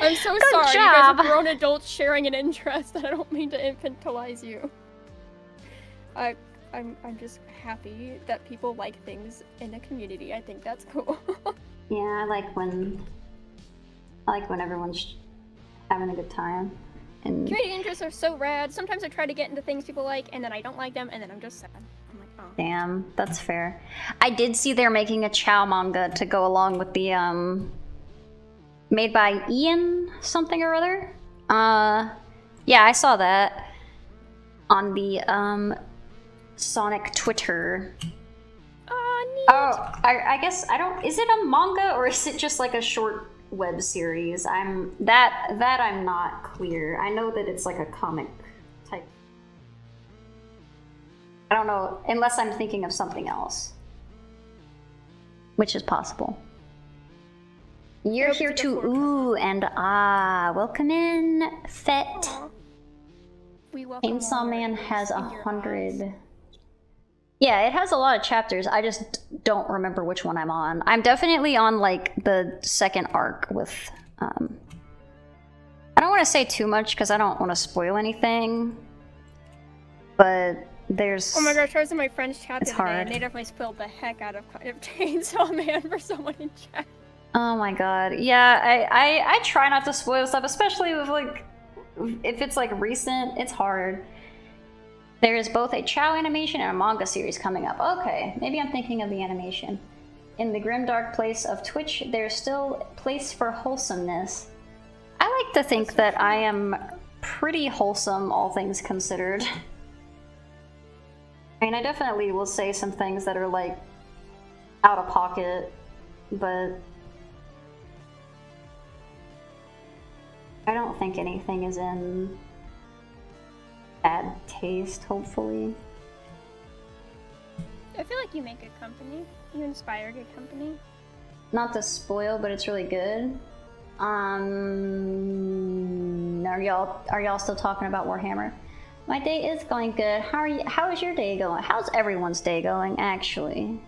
I'm so Good sorry. job. You guys are grown adults sharing an interest. I don't mean to infantilize you. I'm just happy that people like things in a community. I think that's cool. Yeah, I like when everyone's having a good time. And community interests are so rad. Sometimes I try to get into things people like, and then I don't like them, and then I'm just sad. I'm like, oh. Damn, that's fair. I did see they're making a Chow manga to go along with the made by Ian something or other. Yeah, I saw that on the Sonic Twitter. Neat. Oh, I guess I don't. Is it a manga or is it just like a short web series? I'm not clear. I know that it's like a comic type. I don't know, unless I'm thinking of something else, which is possible. You're here to ooh and ah. Welcome in, Fet. Aww. We welcome Chainsaw Man has 100. Yeah, it has a lot of chapters. I just don't remember which one I'm on. I'm definitely on like the second arc with. I don't want to say too much because I don't want to spoil anything. But there's. Oh my gosh, I was in my friend's chat the It's other day, hard. and they definitely spoiled the heck out of Chainsaw Man for someone in chat. Oh my god. Yeah, I try not to spoil stuff, especially with like if it's like recent. It's hard. There is both a Chow animation and a manga series coming up. Okay, maybe I'm thinking of the animation. In the grimdark place of Twitch, there's still place for wholesomeness. I like to think that I am pretty wholesome, all things considered. I mean, I definitely will say some things that are like out of pocket, but I don't think anything is in bad taste, hopefully. I feel like you make good company. You inspire good company. Not to spoil, but it's really good. Are y'all still talking about Warhammer? My day is going good. How is your day going? How's everyone's day going, actually?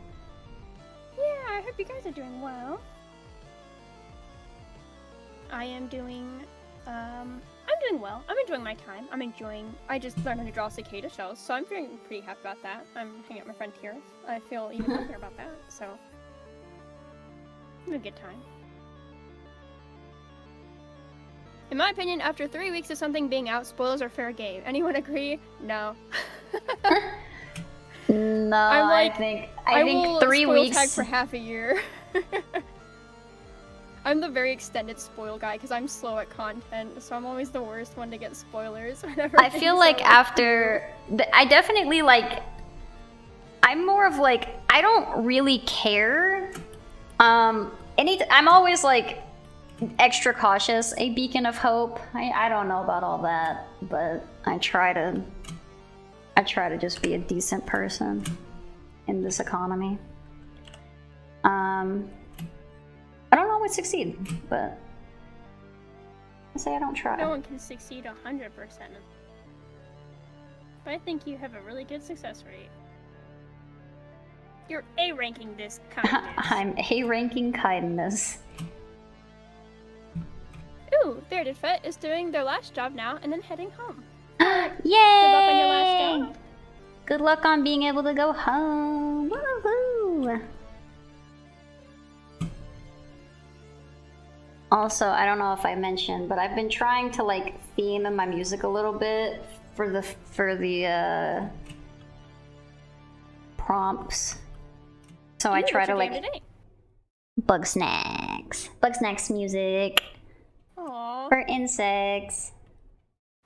Yeah, I hope you guys are doing well. I am doing, I'm doing well. I'm enjoying my time. I just learned how to draw cicada shells, so I'm feeling pretty happy about that. I'm hanging out with my friend Tira. I feel even happier about that, so. I'm having a good time. In my opinion, after 3 weeks of something being out, spoilers are fair game. Anyone agree? No. No, I think will 3 spoil weeks. tag for half a year. I'm the very extended spoil guy because I'm slow at content, so I'm always the worst one to get spoilers whenever. I feel like after I definitely like. I'm more of like I don't really care. I'm always like extra cautious. A beacon of hope. I don't know about all that, but I try to just be a decent person in this economy. I don't always succeed, but I say I don't try. No one can succeed 100%. But I think you have a really good success rate. You're A-ranking this kindness. I'm A-ranking kindness. Ooh, Bearded Fett is doing their last job now and then heading home. Yay! Good luck on your last job. Good luck on being able to go home. Woohoo! Also, I don't know if I mentioned, but I've been trying to like theme my music a little bit for the prompts. So I try to like bug snacks music. Aww. For insects.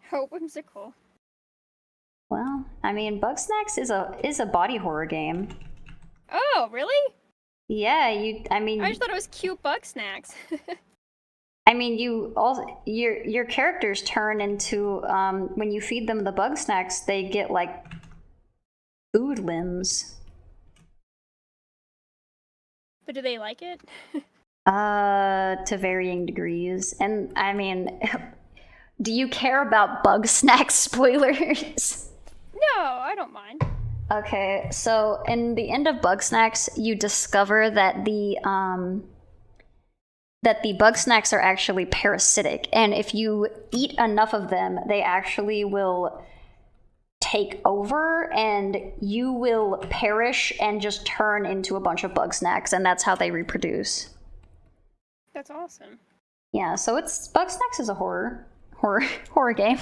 How whimsical. Well, I mean, Bugsnax is a body horror game. Oh, really? Yeah, I just thought it was cute bug snacks. I mean, your characters turn into when you feed them the bug snacks, they get like food limbs. But do they like it? To varying degrees. And I mean, do you care about bug snack spoilers? No, I don't mind. Okay, so in the end of Bugsnax, you discover that the bug snacks are actually parasitic, and if you eat enough of them, they actually will take over, and you will perish and just turn into a bunch of bug snacks, and that's how they reproduce. That's awesome. Yeah, so Bugsnax is a horror game.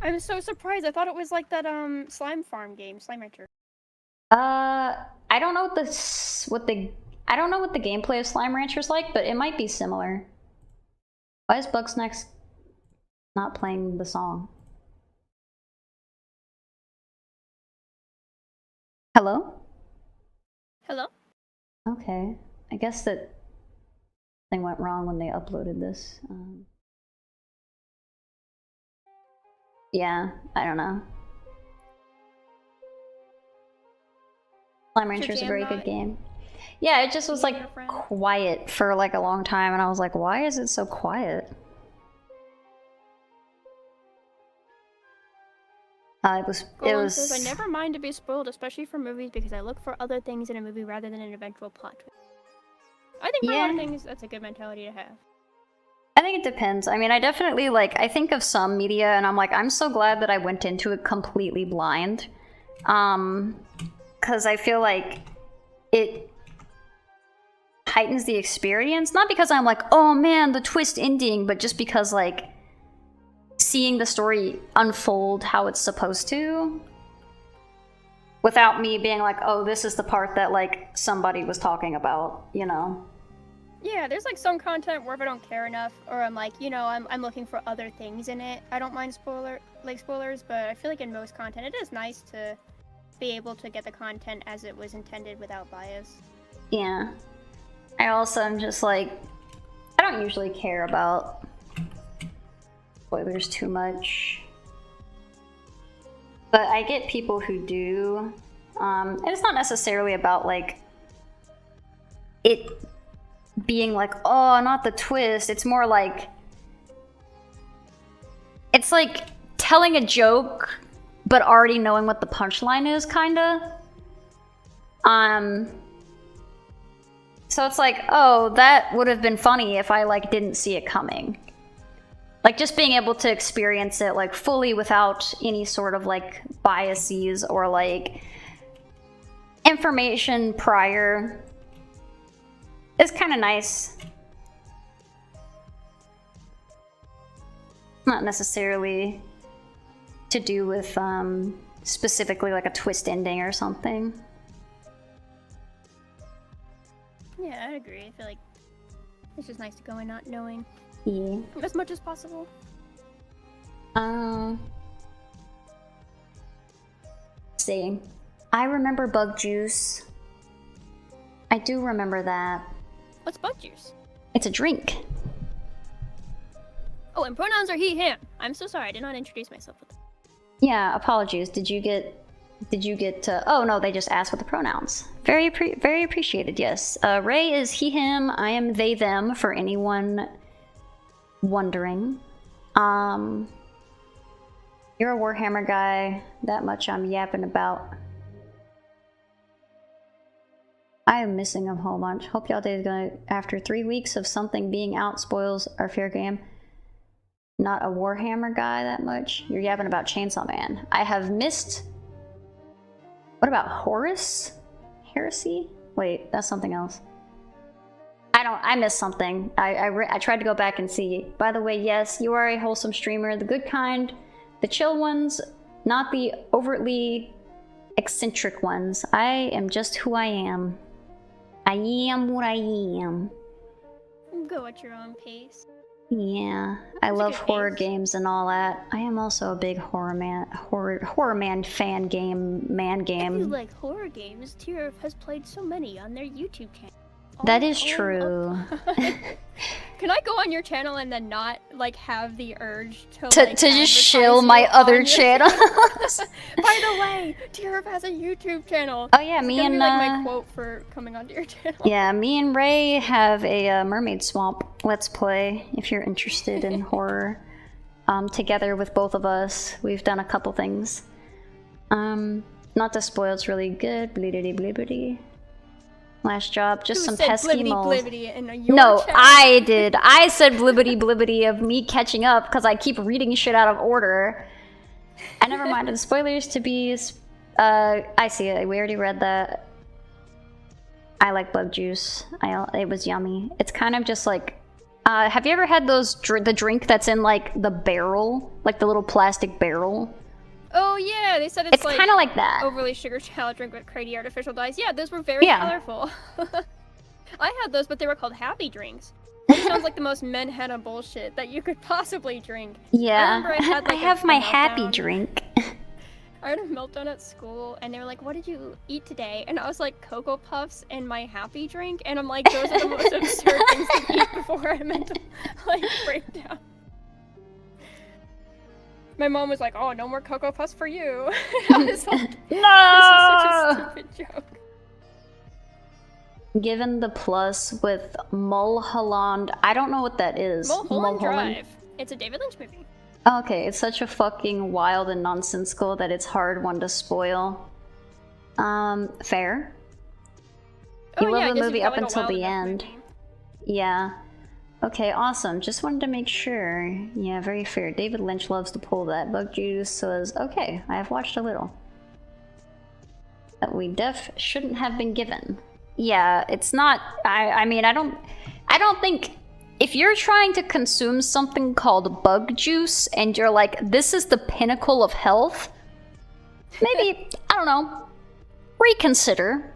I'm so surprised. I thought it was like that slime farm game, Slime Rancher. I don't know I don't know what the gameplay of Slime Rancher is like, but it might be similar. Why is Bugsnax not playing the song? Hello? Hello? Okay. I guess that thing went wrong when they uploaded this. Yeah, I don't know. Slime Rancher is a very good game. Yeah, it just was like quiet for like a long time, and I was like, why is it so quiet? It was. Says, I never mind to be spoiled, especially for movies, because I look for other things in a movie rather than an eventual plot twist. I think for a lot of things, that's a good mentality to have. I think it depends. I mean, I definitely I think of some media, and I'm like, I'm so glad that I went into it completely blind, because I feel like it heightens the experience. Not because I'm like, oh man, the twist ending, but just because like seeing the story unfold how it's supposed to, without me being like, oh, this is the part that like somebody was talking about, you know? Yeah, there's like some content where if I don't care enough, or I'm like, you know, I'm looking for other things in it, I don't mind spoilers, but I feel like in most content it is nice to be able to get the content as it was intended without bias. Yeah. I also am just like, I don't usually care about spoilers too much, but I get people who do, and it's not necessarily about like it being like, oh, not the twist. It's more like, it's like telling a joke, but already knowing what the punchline is, kinda. So it's like, oh, that would have been funny if I like didn't see it coming. Like just being able to experience it like fully without any sort of like biases or like information prior is kind of nice. Not necessarily to do with specifically like a twist ending or something. Yeah, I agree. I feel like it's just nice to go in not knowing as much as possible. See, I remember bug juice. I do remember that. What's bug juice? It's a drink. Oh, and pronouns are he, him. I'm so sorry, I did not introduce myself with that. Yeah, apologies. Did you get oh no, they just asked what the pronouns. Very appreciated, yes. Ray is he, him. I am they, them, for anyone wondering. You're a Warhammer guy. That much I'm yapping about. I am missing a whole bunch. Hope y'all days gonna, after 3 weeks of something being out, spoils our fair game. Not a Warhammer guy that much. You're yapping about Chainsaw Man. I have missed. What about Horus? Heresy? Wait, that's something else. I missed something. I tried to go back and see. By the way, yes, you are a wholesome streamer. The good kind. The chill ones. Not the overtly eccentric ones. I am just who I am. I am what I am. Go at your own pace. Yeah, I love horror games and all that. I am also a big horror man fan game, man game. If you like horror games, Tira has played so many on their YouTube channel. That is true. Can I go on your channel and then not like have the urge to just shill my other channel? By the way, Tira has a YouTube channel. Oh yeah, me and be, like my quote for coming onto your channel. Yeah, me and Ray have a Mermaid Swamp Let's Play. If you're interested in horror, together with both of us, we've done a couple things. Not to spoil, it's really good. Blibbity blibbity. Last job, just some pesky moles. No, channel? I did. I said blibbity blibbity of me catching up because I keep reading shit out of order. I never minded the spoilers to be. I see it. We already read that. I like bug juice. It was yummy. It's kind of just like. Have you ever had those the drink that's in like the barrel, like the little plastic barrel? Oh yeah, they said it's like kind of like that. Overly sugar child drink with crazy artificial dyes. Yeah, those were very colorful. I had those, but they were called happy drinks. Which sounds like the most Manhattan bullshit that you could possibly drink. Yeah, I had, like, I have my happy drink. I had a meltdown at school, and they were like, "What did you eat today?" And I was like, "Cocoa Puffs and my happy drink." And I'm like, "Those are the most absurd things to eat before I meant to like break down." My mom was like, "Oh, no more Cocoa Puffs for you." I was like, no! This is such a stupid joke. Given the plus with Mulholland, I don't know what that is. Mulholland Drive. It's a David Lynch movie. Okay, it's such a fucking wild and nonsensical that it's hard one to spoil. Fair. Oh, You love the movie up like until the end. Movie. Yeah. Okay, awesome. Just wanted to make sure. Yeah, very fair. David Lynch loves to pull that. Bug Juice says, okay, I have watched a little. That we shouldn't have been given. Yeah, it's not. I mean, I don't think. If you're trying to consume something called bug juice and you're like, this is the pinnacle of health, maybe, I don't know, reconsider.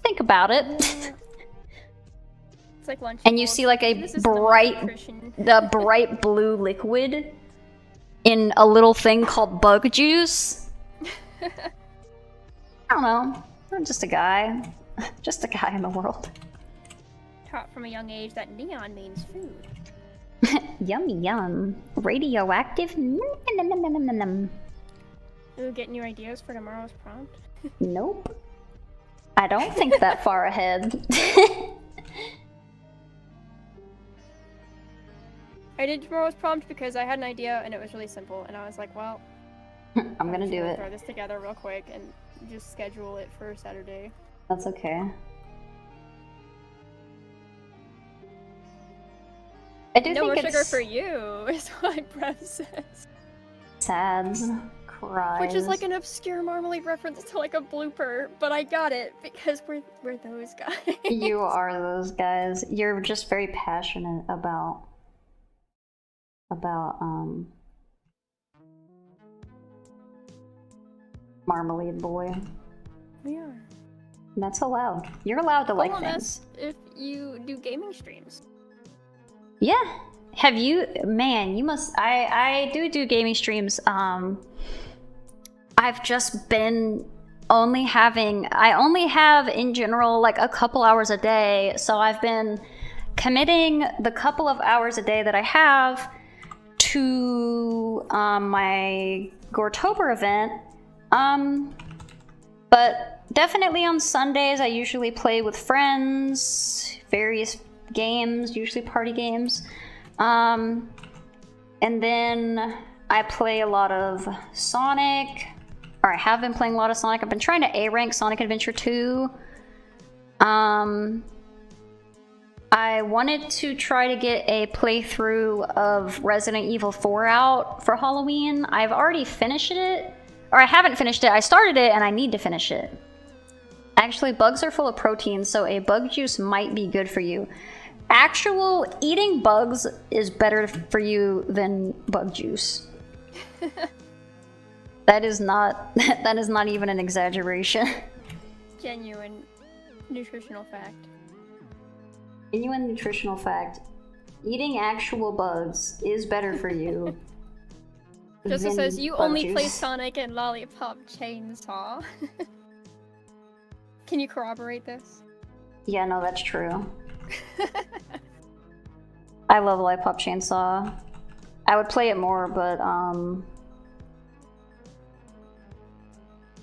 Think about it. It's like lunch. And you see like the bright blue liquid in a little thing called bug juice. I don't know. I'm just a guy. Just a guy in the world. Taught from a young age that neon means food. Yummy yum. Radioactive? Ooh, get new ideas for tomorrow's prompt? Nope. I don't think that far ahead. I did tomorrow's prompt because I had an idea and it was really simple, and I was like, well, I'm gonna do it. Throw this together real quick and just schedule it for Saturday. That's okay. I do no think more it's sugar for you, is what Brev says. Sads. Cries. Which is like an obscure Marmalade reference to like a blooper, but I got it because we're those guys. You are those guys. You're just very passionate about Marmalade Boy. We are. That's allowed. You're allowed to like That's things. if you do gaming streams. Yeah. Have you? Man, you must. I do gaming streams. I've just been I only have in general like a couple hours a day, so I've been committing the couple of hours a day that I have to my Goretober event. But definitely on Sundays I usually play with friends, various games, usually party games. And then I play a lot of Sonic. Or I have been playing a lot of Sonic. I've been trying to A-rank Sonic Adventure 2. I wanted to try to get a playthrough of Resident Evil 4 out for Halloween. I've already finished it. Or I haven't finished it. I started it and I need to finish it. Actually, bugs are full of protein, so a bug juice might be good for you. Actual eating bugs is better for you than bug juice. That is not even an exaggeration. Genuine nutritional fact. Genuine nutritional fact. Eating actual bugs is better for you. Jessica than says you bug only juice. play Sonic and Lollipop Chainsaw. Can you corroborate this? Yeah, no, that's true. I love Lollipop Chainsaw. I would play it more, but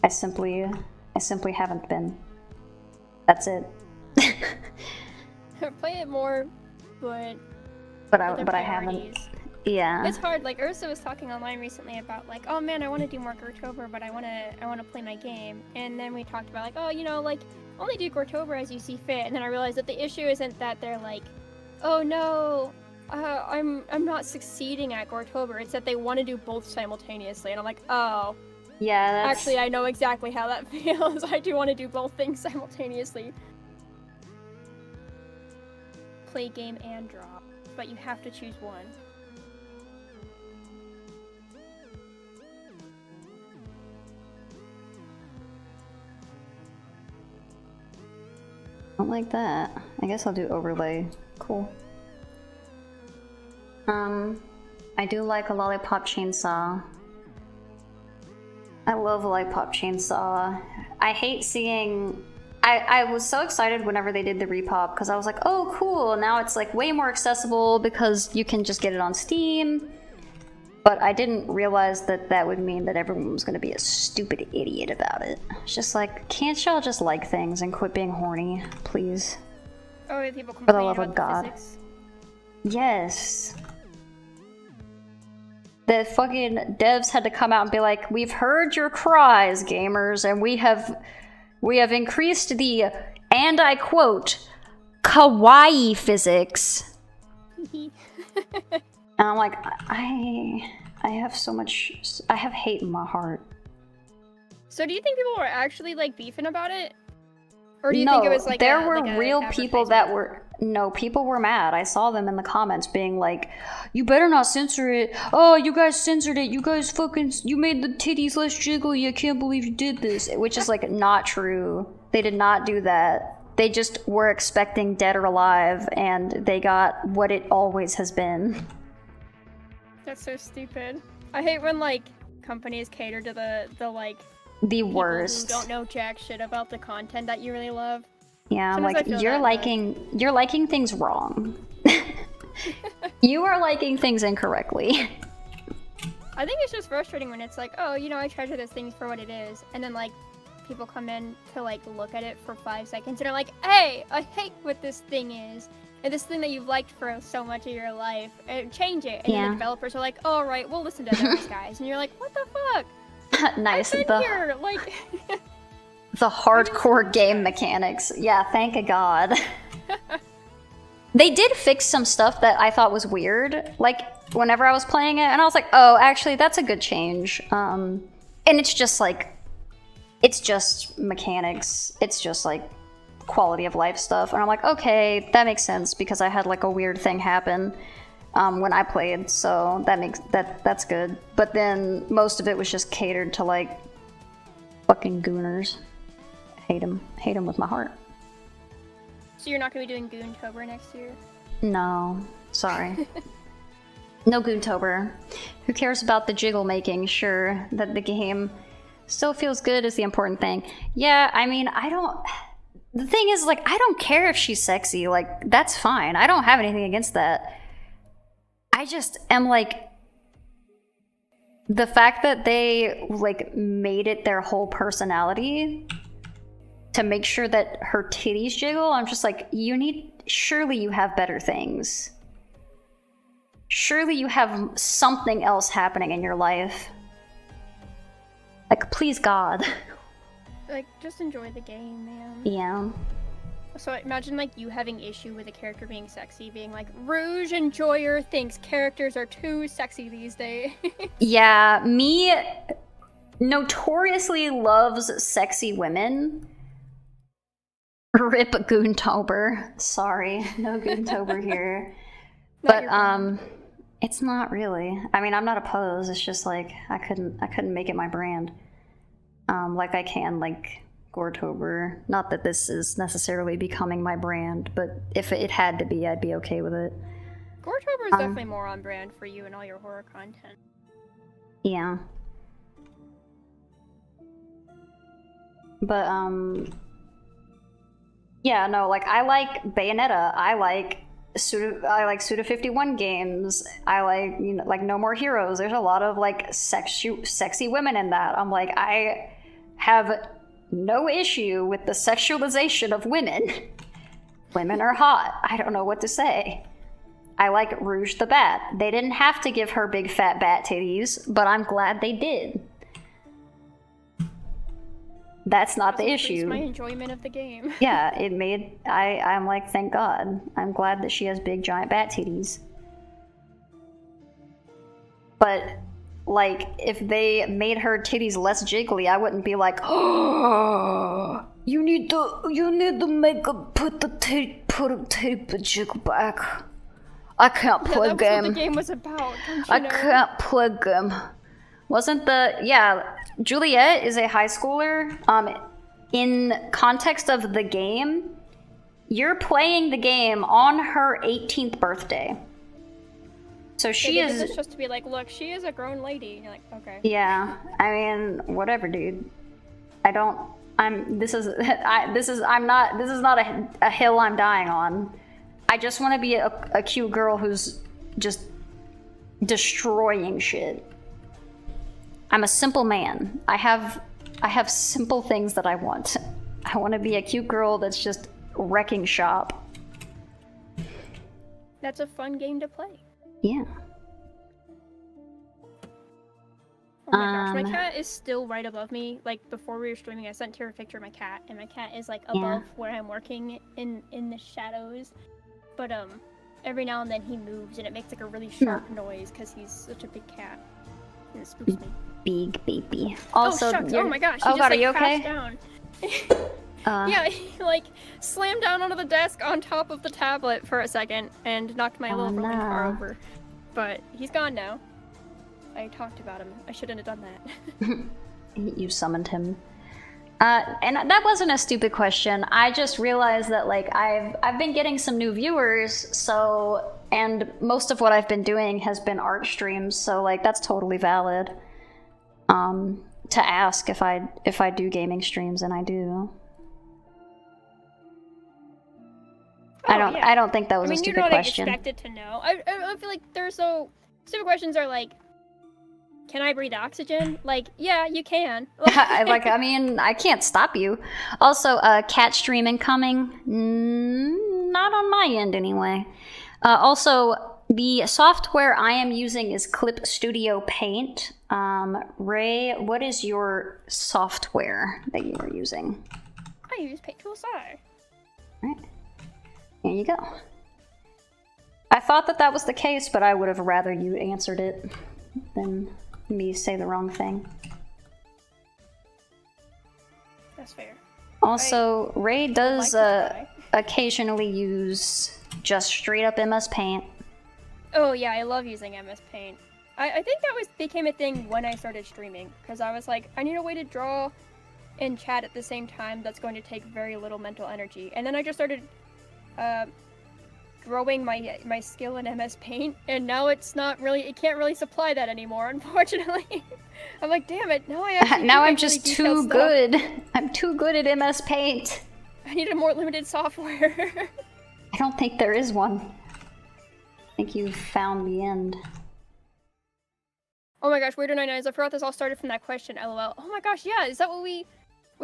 I simply haven't been. That's it. Play it more, but I haven't. Yeah. It's hard. Like Ursa was talking online recently about like, oh man, I want to do more Goretober, but I want to play my game. And then we talked about like, oh, you know, like only do Goretober as you see fit. And then I realized that the issue isn't that they're like, oh no, I'm not succeeding at Goretober. It's that they want to do both simultaneously. And I'm like, oh. Yeah, that's... Actually, I know exactly how that feels. I do want to do both things simultaneously. Play game and draw, but you have to choose one. I don't like that. I guess I'll do overlay. Cool. I do like a Lollipop Chainsaw. I love Lollipop Chainsaw. I hate seeing... I was so excited whenever they did the repop because I was like, oh cool, now it's like way more accessible because you can just get it on Steam. But I didn't realize that that would mean that everyone was going to be a stupid idiot about it. It's just like, can't y'all just like things and quit being horny, please? Oh, yeah, people For the complain love about of the God. physics. Yes. The fucking devs had to come out and be like, we've heard your cries, gamers, and we have increased the, and I quote, kawaii physics. And I'm like, I have so much, I have hate in my heart. So do you think people were actually like beefing about it? Or do you think it was like there a, were like a real people that advertisement? people were mad. I saw them in the comments being like, you better not censor it. Oh, you guys censored it. You guys you made the titties less jiggly. I can't believe you did this. Which is like not true. They did not do that. They just were expecting Dead or Alive and they got what it always has been. That's so stupid. I hate when like companies cater to the like The people worst. who don't know jack shit about the content that you really love. Yeah, I'm Sometimes I like, feel you're that, you're liking things wrong. You are liking things incorrectly. I think it's just frustrating when it's like, oh, you know, I treasure this thing for what it is, and then like people come in to like look at it for 5 seconds and are like, hey, I hate what this thing is. And this thing that you've liked for so much of your life, and change it. And then the developers are like, all right, we'll listen to those guys. And you're like, what the fuck? Nice. I've been here. Like, the hardcore game mechanics. Yeah, thank God. They did fix some stuff that I thought was weird, like whenever I was playing it, and I was like, oh, actually, that's a good change. And it's just like, it's just mechanics. It's just like quality of life stuff, and I'm like, okay, that makes sense because I had like a weird thing happen when I played, so that's good. But then most of it was just catered to like fucking gooners. Hate him with my heart. So you're not gonna be doing Goretober next year? No, sorry. No Goretober. Who cares about the jiggle making? Sure, that the game still feels good is the important thing. Yeah, I mean, the thing is, like, I don't care if she's sexy. Like, that's fine. I don't have anything against that. I just am like, the fact that they, like, made it their whole personality to make sure that her titties jiggle, I'm just like, surely you have better things. Surely you have something else happening in your life. Like, please, God. Like, just enjoy the game, man. Yeah. So imagine, like, you having issue with a character being sexy, being like, Rouge Enjoyer thinks characters are too sexy these days. Yeah, me notoriously loves sexy women. Rip Goretober. Sorry, no Goretober here. But, it's not really. I mean, I'm not opposed, it's just like, I couldn't make it my brand. Like I can, like, Goretober. Not that this is necessarily becoming my brand, but if it had to be, I'd be okay with it. Goretober is definitely more on brand for you and all your horror content. Yeah. But, yeah, no, like, I like Bayonetta. I like Suda 51 games. I like, you know, like No More Heroes. There's a lot of like sexy women in that. I'm like, I have no issue with the sexualization of women. Women are hot. I don't know what to say. I like Rouge the Bat. They didn't have to give her big fat bat titties, but I'm glad they did. That's not the issue. It's my enjoyment of the game. Yeah, I'm like, thank God. I'm glad that she has big giant bat titties. But, like, if they made her titties less jiggly, I wouldn't be like, oh, you need to make a put a tape jiggle back. I can't play game. That's what the game was about, don't you know? I can't play game. Juliet is a high schooler. In context of the game, you're playing the game on her 18th birthday. So she is. It's just to be like, look, she is a grown lady. And you're like, okay. Yeah, I mean, whatever, dude. This is not a hill I'm dying on. I just want to be a cute girl who's just destroying shit. I'm a simple man. I have simple things that I want. I want to be a cute girl that's just wrecking shop. That's a fun game to play. Yeah. Oh my gosh, my cat is still right above me. Like, before we were streaming, I sent her a picture of my cat, and my cat is, like, above where I'm working in the shadows. But, every now and then he moves, and it makes, like, a really sharp noise, because he's such a big cat. And it spooks me. Big baby. Also, oh my gosh, he God, just, like, are you okay? down. Yeah, he, like, slammed down onto the desk on top of the tablet for a second, and knocked my little rolling car over. But he's gone now. I talked about him. I shouldn't have done that. You summoned him. And that wasn't a stupid question. I just realized that, like, I've been getting some new viewers, so, and most of what I've been doing has been art streams, so, like, that's totally valid. To ask if I do gaming streams, and I do. I don't think that was a stupid question. I expected to know. I feel like there's so stupid questions are like, can I breathe oxygen? Like, yeah, you can. I mean, I can't stop you. Also, cat stream incoming. Not on my end, anyway. Also, the software I am using is Clip Studio Paint. Ray, what is your software that you are using? I use Paint Tool SAI. Right. There you go. I thought that was the case, but I would have rather you answered it than me say the wrong thing. That's fair. Also, Ray does occasionally use just straight up MS Paint. Oh yeah, I love using MS Paint. I think that became a thing when I started streaming, because I was like, I need a way to draw and chat at the same time that's going to take very little mental energy. And then I just started growing my skill in MS Paint, and now it can't really supply that anymore, unfortunately. I'm like, damn it, now I actually now I'm just too good. I'm too good at MS Paint. I need a more limited software. I don't think there is one. I think you've found the end. Oh my gosh, Weirdo99s, I forgot this all started from that question, lol. Oh my gosh, yeah, is that what we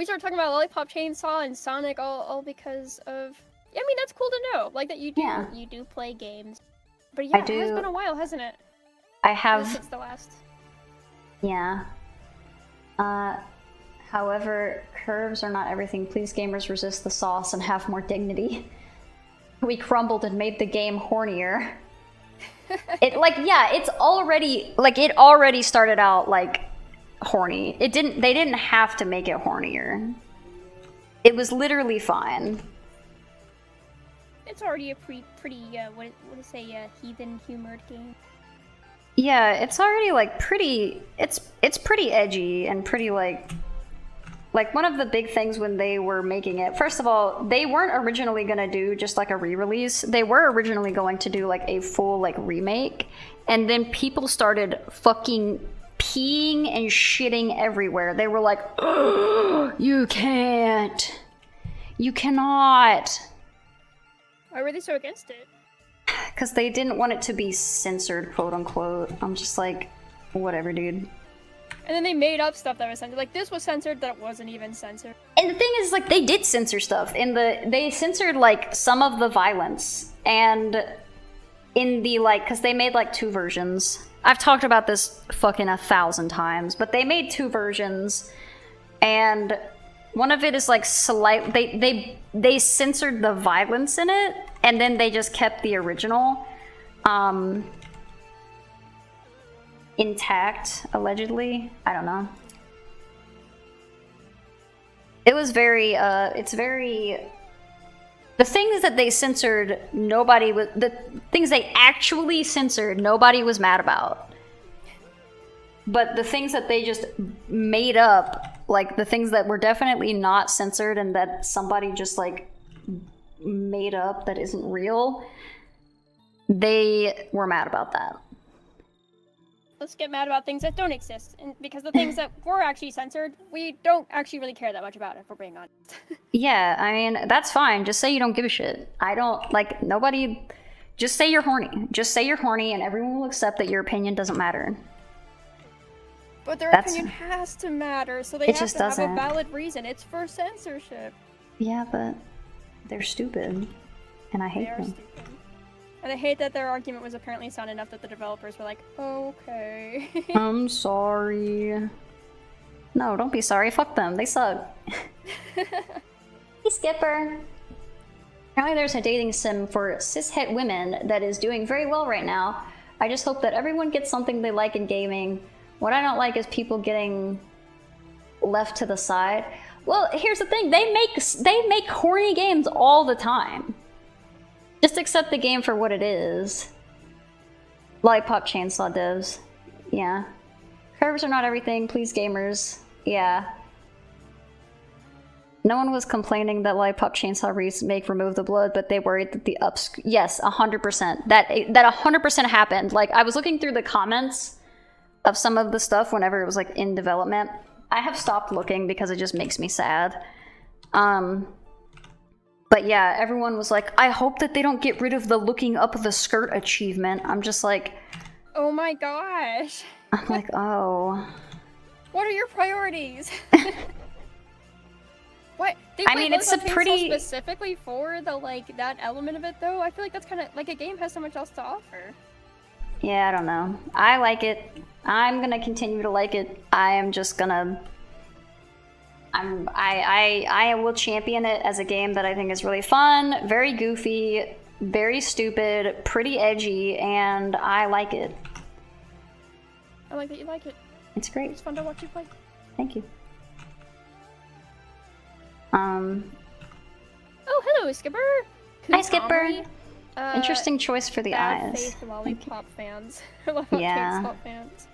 started talking about Lollipop Chainsaw and Sonic all because of... Yeah, I mean, that's cool to know, like that you do play games. But yeah, it has been a while, hasn't it? I have... Since the last... Yeah. However, curves are not everything. Please, gamers, resist the sauce and have more dignity. We crumbled and made the game hornier. It's already... it already started out, horny. They didn't have to make it hornier. It was literally fine. It's already a pretty heathen humored game. Yeah, it's already pretty. It's pretty edgy and pretty like one of the big things when they were making it. First of all, they weren't originally gonna do just a re-release. They were originally going to do a full remake, and then people started fucking peeing and shitting everywhere. They were like, "Oh, you can't, you cannot." Why were they so against it? Because they didn't want it to be censored, quote unquote. I'm just like, whatever, dude. And then they made up stuff that was censored. Like, this was censored that wasn't even censored. And the thing is, they did censor stuff. They censored, some of the violence. And in the, because they made, 2 versions. I've talked about this fucking 1,000 times, but they made 2 versions. And one of it is, slight... They censored the violence in it, and then they just kept the original intact, allegedly. I don't know. It was very, it's very... The things that they censored, the things they actually censored, nobody was mad about. But the things that they just made up, the things that were definitely not censored and that somebody just, made up that isn't real, they were mad about that. Let's get mad about things that don't exist. And because the things that were actually censored, we don't actually really care that much about it, if we're being honest. Yeah, I mean, that's fine. Just say you don't give a shit. I don't, nobody... Just say you're horny. Just say you're horny and everyone will accept that your opinion doesn't matter. But their opinion has to matter, so they have to have a valid reason. It's for censorship. Yeah, but they're stupid, and I hate them. Stupid. And I hate that their argument was apparently sound enough that the developers were like, okay. I'm sorry. No, don't be sorry. Fuck them. They suck. Hey, Skipper. Apparently there's a dating sim for cishet women that is doing very well right now. I just hope that everyone gets something they like in gaming. What I don't like is people getting left to the side. Well, here's the thing. They make horny games all the time. Just accept the game for what it is. Lollipop Chainsaw devs. Yeah. Curves are not everything. Please, gamers. Yeah. No one was complaining that Lollipop Chainsaw remake removed the blood, but they worried that the yes, 100%. That 100% happened. I was looking through the comments of some of the stuff whenever it was in development. I have stopped looking because it just makes me sad. But yeah, everyone was like, I hope that they don't get rid of the looking up the skirt achievement. I'm just like... Oh my gosh. I'm like, oh. What are your priorities? What? I mean, it's a pretty specifically for the that element of it though. I feel like that's kind of like a game has so much else to offer. Yeah, I don't know. I like it. I'm gonna continue to like it. I am just gonna. I will champion it as a game that I think is really fun, very goofy, very stupid, pretty edgy, and I like it. I like that you like it. It's great. It's fun to watch you play. Thank you. Oh, hello, Skipper. Hi, Skipper. Interesting choice for the eyes. Lollipop fans. Yeah. Fans.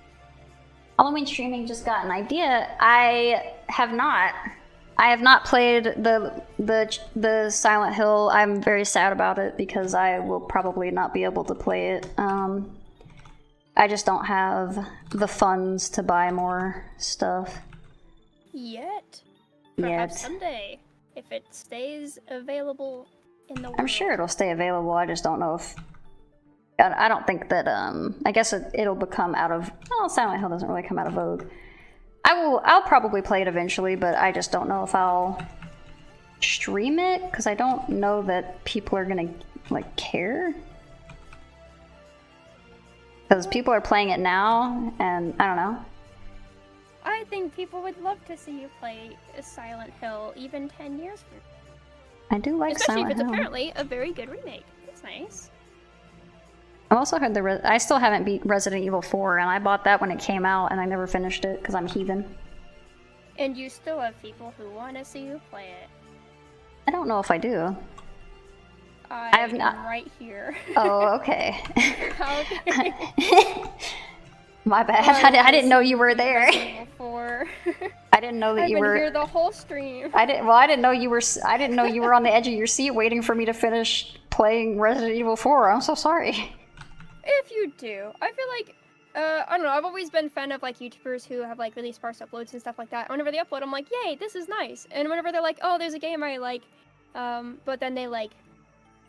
Halloween streaming just got an idea. I have not played the Silent Hill. I'm very sad about it because I will probably not be able to play it. I just don't have the funds to buy more stuff. Yet. Perhaps someday, if it stays available in the world. I'm sure it'll stay available. I just don't know if. I don't think that. I guess it'll become out of. Well, Silent Hill doesn't really come out of vogue. I'll probably play it eventually, but I just don't know if I'll stream it because I don't know that people are gonna care. Because people are playing it now, and I don't know. I think people would love to see you play Silent Hill even 10 years from now. I do like Especially Silent Hill. Especially if it's apparently a very good remake. That's nice. I also heard I still haven't beat Resident Evil 4, and I bought that when it came out, and I never finished it because I'm heathen. And you still have people who want to see you play it. I don't know if I do. I have not. Right here. Oh, okay. Okay. My bad. I didn't know you were there. I didn't know that you were. I've been here the whole stream. I didn't know you were. I didn't know you were on the edge of your seat waiting for me to finish playing Resident Evil 4. I'm so sorry. If you do, I feel like I don't know. I've always been a fan of YouTubers who have really sparse uploads and stuff like that. Whenever they upload, I'm like, yay, this is nice. And whenever they're like, oh, there's a game I like, but then they're like,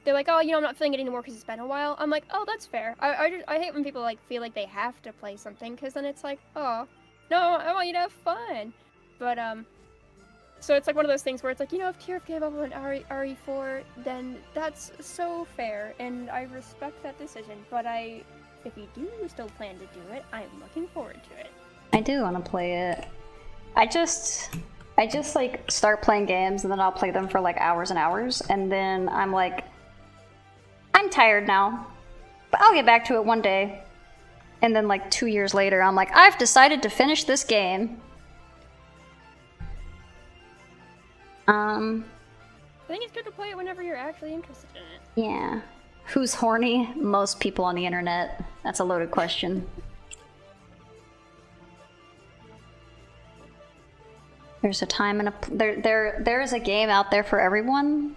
oh, I'm not feeling it anymore because it's been a while. I'm like, oh, that's fair. I hate when people feel like they have to play something because then it's like, oh, no, I want you to have fun. But so it's one of those things where it's if TRF gave up on RE4, then that's so fair, and I respect that decision. But if you do still plan to do it, I'm looking forward to it. I do want to play it. I just start playing games and then I'll play them for hours and hours, and then I'm like, I'm tired now, but I'll get back to it one day. And then 2 years later, I'm like, I've decided to finish this game. I think it's good to play it whenever you're actually interested in it. Yeah. Who's horny? Most people on the internet. That's a loaded question. There's a time and there is a game out there for everyone.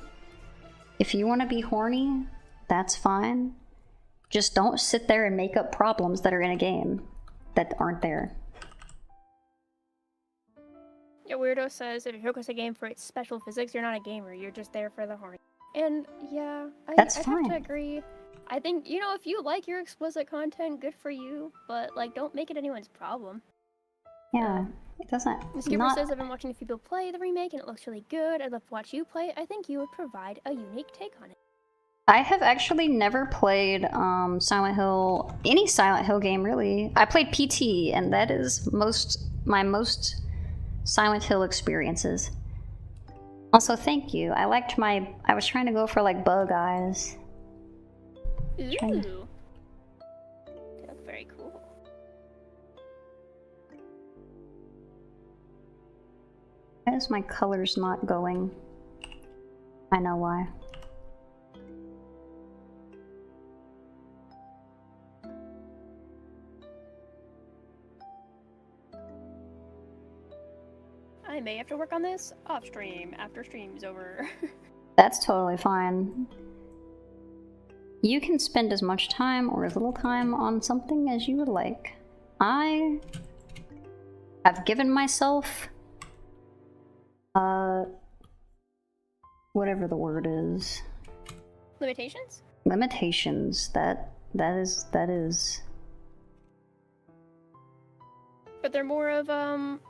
If you want to be horny, that's fine. Just don't sit there and make up problems that are in a game that aren't there. Yeah, Weirdo says if you focus a game for its special physics, you're not a gamer. You're just there for the horn. And yeah, I have to agree. I think, if you like your explicit content, good for you. But don't make it anyone's problem. Yeah, it doesn't. Skipper says I've been watching a few people play the remake and it looks really good. I'd love to watch you play. I think you would provide a unique take on it. I have actually never played Silent Hill, any Silent Hill game really. I played PT, and that is my most Silent Hill experiences. Also, thank you. I was trying to go for bug eyes. Ooh. That's very cool. Why is my colors not going? I know why. I may have to work on this off stream after stream's over. That's totally fine. You can spend as much time or as little time on something as you would like. I have given myself whatever the word is. Limitations? Limitations. That is But they're more of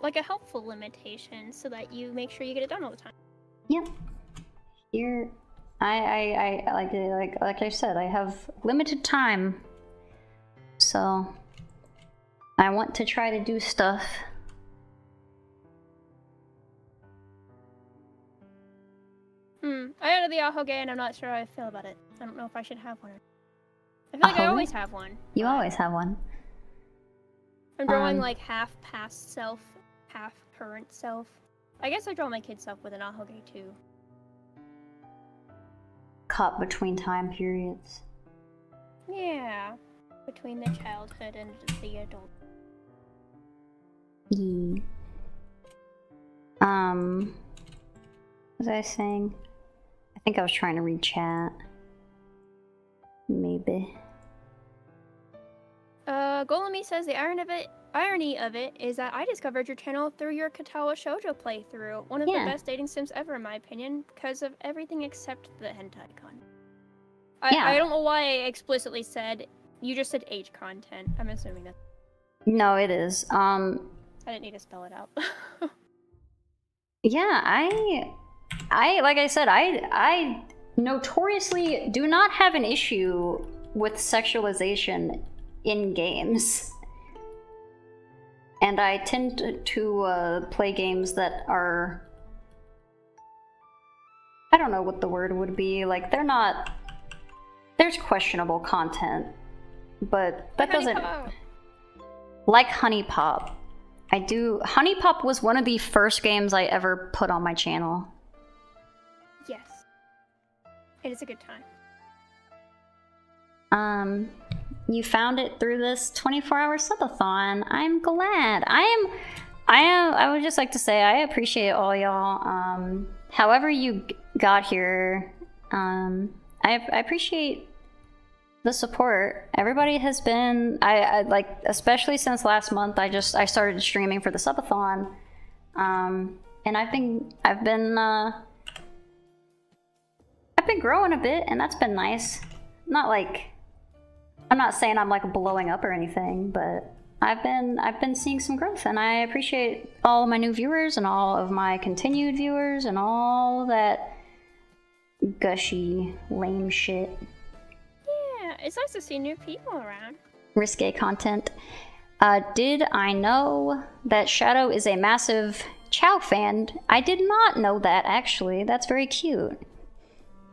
like a helpful limitation, so that you make sure you get it done all the time. Yep. Here, I like I said, I have limited time, so I want to try to do stuff. I added the Ahoge and I'm not sure how I feel about it. I don't know if I should have one. I feel like I always have one. You always have one. I'm drawing like half past self, half current self. I guess I draw my kid self with an Ahoge too. Caught between time periods. Yeah, between the childhood and the adult. Yeah. What was I saying? I think I was trying to read chat. Maybe. Golemy says the irony of it is that I discovered your channel through your Katawa Shoujo playthrough. One of the best dating sims ever, in my opinion, because of everything except the hentai content. I don't know why I explicitly said, you just said age content. I'm assuming that. No, it is. I didn't need to spell it out. Yeah, I like I said, I notoriously do not have an issue with sexualization in games. And I tend to play games that are, I don't know what the word would be, like they're not, there's questionable content, but that doesn't, like Honey Pop. Honey Pop was one of the first games I ever put on my channel. Yes. It is a good time. You found it through this 24-hour subathon. I'm glad. I would just like to say I appreciate all y'all. However you got here, I appreciate the support. Everybody has been, I like, especially since last month, I started streaming for the subathon. And I've been growing a bit, and that's been nice. Not like, I'm not saying I'm like blowing up or anything, but I've been seeing some growth, and I appreciate all of my new viewers and all of my continued viewers and all that gushy, lame shit. Yeah, it's nice to see new people around. Risque content. Did I know that Shadow is a massive Chow fan? I did not know that, actually. That's very cute.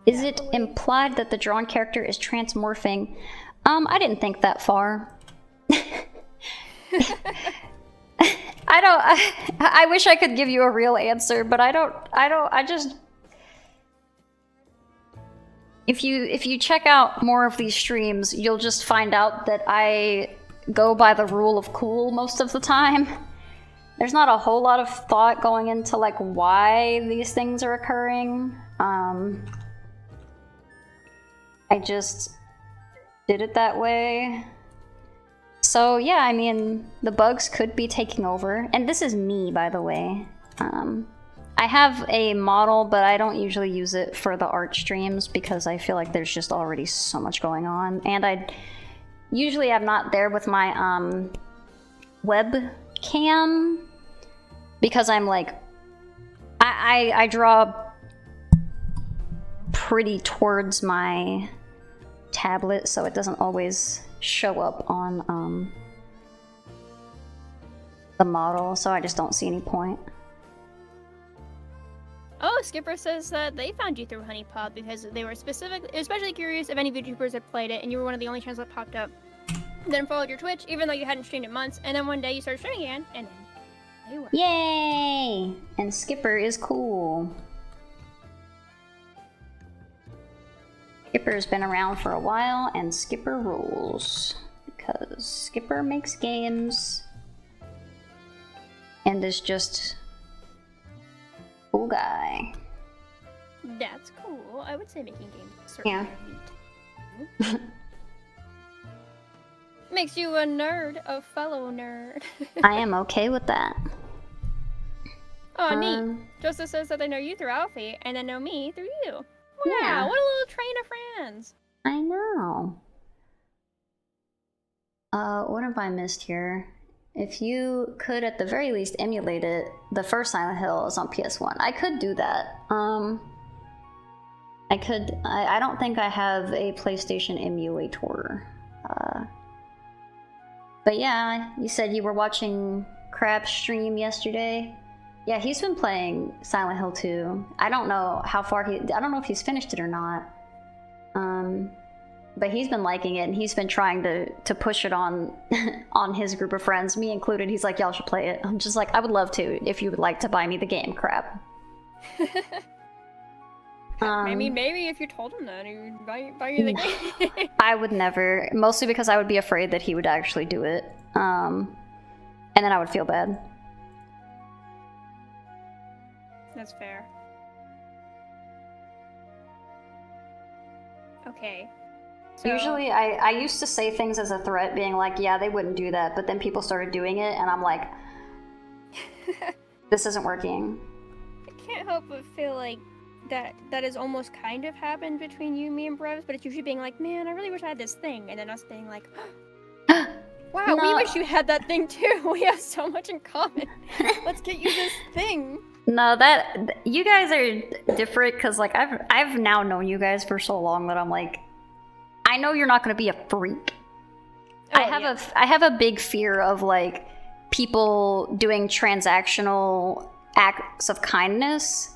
Is it implied that the drawn character is transmorphing? I didn't think that far. I wish I could give you a real answer, but I just... If you check out more of these streams, you'll just find out that I go by the rule of cool most of the time. There's not a whole lot of thought going into like why these things are occurring. I just did it that way. So yeah, I mean, the bugs could be taking over. And this is me, by the way. I have a model, but I don't usually use it for the art streams because I feel like there's just already so much going on. And usually I'm not there with my webcam because I'm like, I draw pretty towards my tablet, so it doesn't always show up on the model, so I just don't see any point. Oh, Skipper says that they found you through Honey Pop because they were especially curious if any VTubers had played it, and you were one of the only channels that popped up. Then followed your Twitch, even though you hadn't streamed in months, and then one day you started streaming again, and then they were. Yay! And Skipper is cool. Skipper's been around for a while, and Skipper rules. Because Skipper makes games and is just a cool guy. That's cool. I would say making games is certainly neat. Makes you a nerd, a fellow nerd. I am okay with that. Oh, neat. Joseph says that they know you through Alfie, and then know me through you. Wow, Yeah. what a little train of friends. I know. What have I missed here? If you could at the very least emulate it, the first Silent Hill is on PS1. I could do that. I could. I don't think I have a PlayStation emulator. But yeah, you said you were watching Crab's stream yesterday. Yeah, he's been playing Silent Hill 2. I don't know how far I don't know if he's finished it or not. But he's been liking it, and he's been trying to push it on on his group of friends, me included. He's like, y'all should play it. I'm just like, I would love to if you would like to buy me the game, Crab. I mean, maybe if you told him that, he would buy you the game. I would never, mostly because I would be afraid that he would actually do it. And then I would feel bad. That's fair. Okay. So... Usually, I used to say things as a threat, being like, yeah, they wouldn't do that, but then people started doing it, and I'm like, this isn't working. I can't help but feel like that has almost kind of happened between you, me, and Brevs, but it's usually being like, man, I really wish I had this thing, and then us being like, wow, No. we wish you had that thing too. We have so much in common. Let's get you this thing. No, you guys are different, because like I've now known you guys for so long that I'm like, I know you're not going to be a freak. Oh, I have a big fear of like people doing transactional acts of kindness,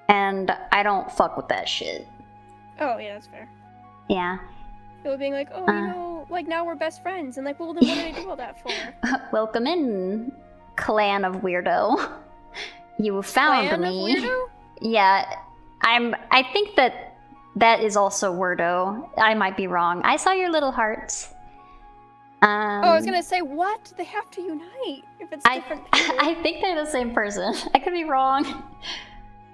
and I don't fuck with that shit. Oh yeah, that's fair. Yeah. People being like, oh, you know, like now we're best friends, and like, well, then what did I do all that for? Welcome in, clan of weirdo. You found Clan me. of weirdo? Yeah, I think that is also wordo. I might be wrong. I saw your little hearts. Oh, I was gonna say, what? They have to unite if it's different people. I think they're the same person. I could be wrong.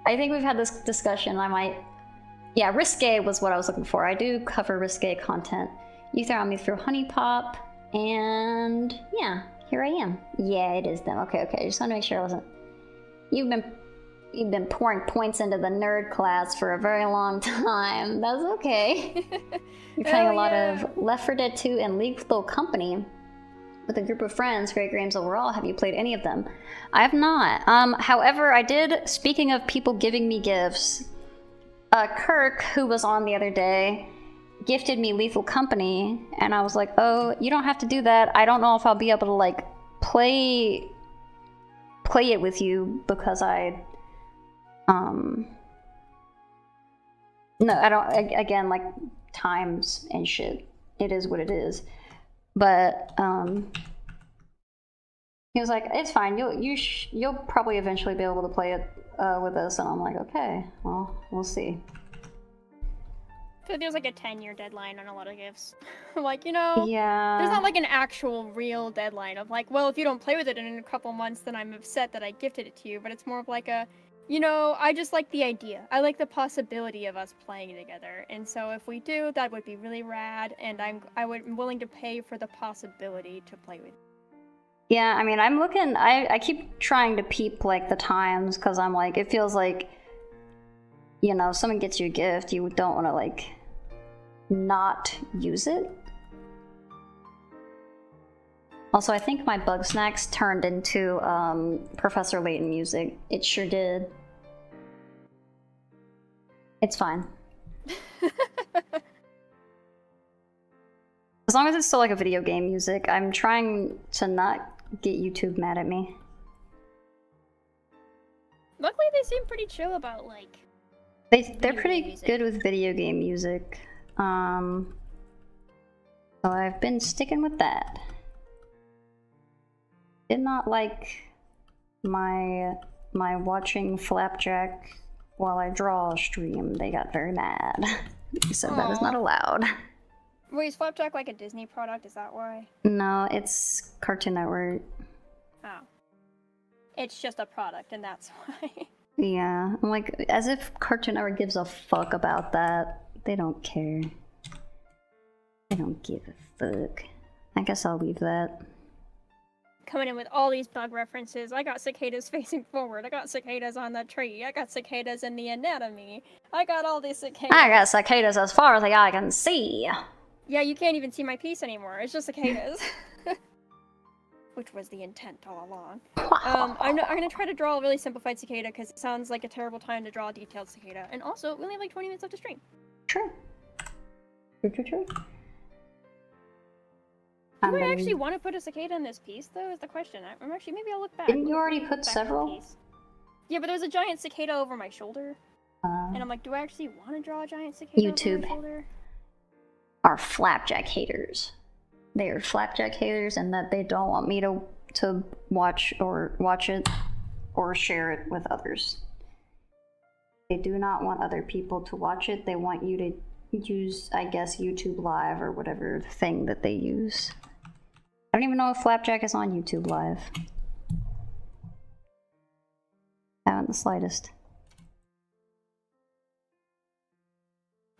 I think we've had this discussion. Yeah, risque was what I was looking for. I do cover risque content. You throw me through Honey Pop, and yeah, here I am. Yeah, it is them. Okay. I just want to make sure I wasn't. You've been pouring points into the nerd class for a very long time. That's okay. You're playing a lot of Left 4 Dead 2 and Lethal Company with a group of friends. Great games overall. Have you played any of them? I have not. However, I did, speaking of people giving me gifts, Kirk, who was on the other day, gifted me Lethal Company, and I was like, oh, you don't have to do that. I don't know if I'll be able to, like, play it with you, because no, I don't, again, like, times and shit. It is what it is. But, he was like, it's fine, you'll probably eventually be able to play it with us, and I'm like, okay, well, we'll see. I feel like there's like a 10-year deadline on a lot of gifts. Like, you know, yeah, there's not like an actual real deadline of like, well, if you don't play with it in a couple months, then I'm upset that I gifted it to you. But it's more of like a, you know, I just like the idea. I like the possibility of us playing together. And so if we do, that would be really rad. And I'm willing to pay for the possibility to play with you. Yeah, I mean, I'm looking, I keep trying to peep, like, the times, because I'm like, it feels like, you know, someone gets you a gift, you don't want to, like, not use it. Also, I think my Bug Snacks turned into Professor Layton music. It sure did. It's fine. As long as it's still like a video game music, I'm trying to not get YouTube mad at me. Luckily, they seem pretty chill about like. They're pretty good with video game music. So I've been sticking with that. Did not like my watching Flapjack while I draw stream. They got very mad. They said that is not allowed. Wait, is Flapjack like a Disney product? Is that why? No, it's Cartoon Network. Oh. It's just a product, and that's why. Yeah, I'm like, as if Cartoon Network gives a fuck about that. They don't care. They don't give a fuck. I guess I'll leave that. Coming in with all these bug references. I got cicadas facing forward. I got cicadas on the tree. I got cicadas in the anatomy. I got all these cicadas. I got cicadas as far as the eye can see. Yeah, you can't even see my piece anymore. It's just cicadas. which was the intent all along. I'm gonna try to draw a really simplified cicada because it sounds like a terrible time to draw a detailed cicada. And also, we only have like 20 minutes left to stream. True. True. Do I actually want to put a cicada in this piece, though, is the question. I'm actually, maybe I'll look back. Didn't you already put several? Yeah, but there was a giant cicada over my shoulder. And I'm like, do I actually want to draw a giant cicada over my shoulder? Are flapjack haters. They are flapjack haters and that they don't want me to watch it or share it with others. They do not want other people to watch it. They want you to use, I guess, YouTube Live or whatever thing that they use. I don't even know if Flapjack is on YouTube Live. Not in the slightest.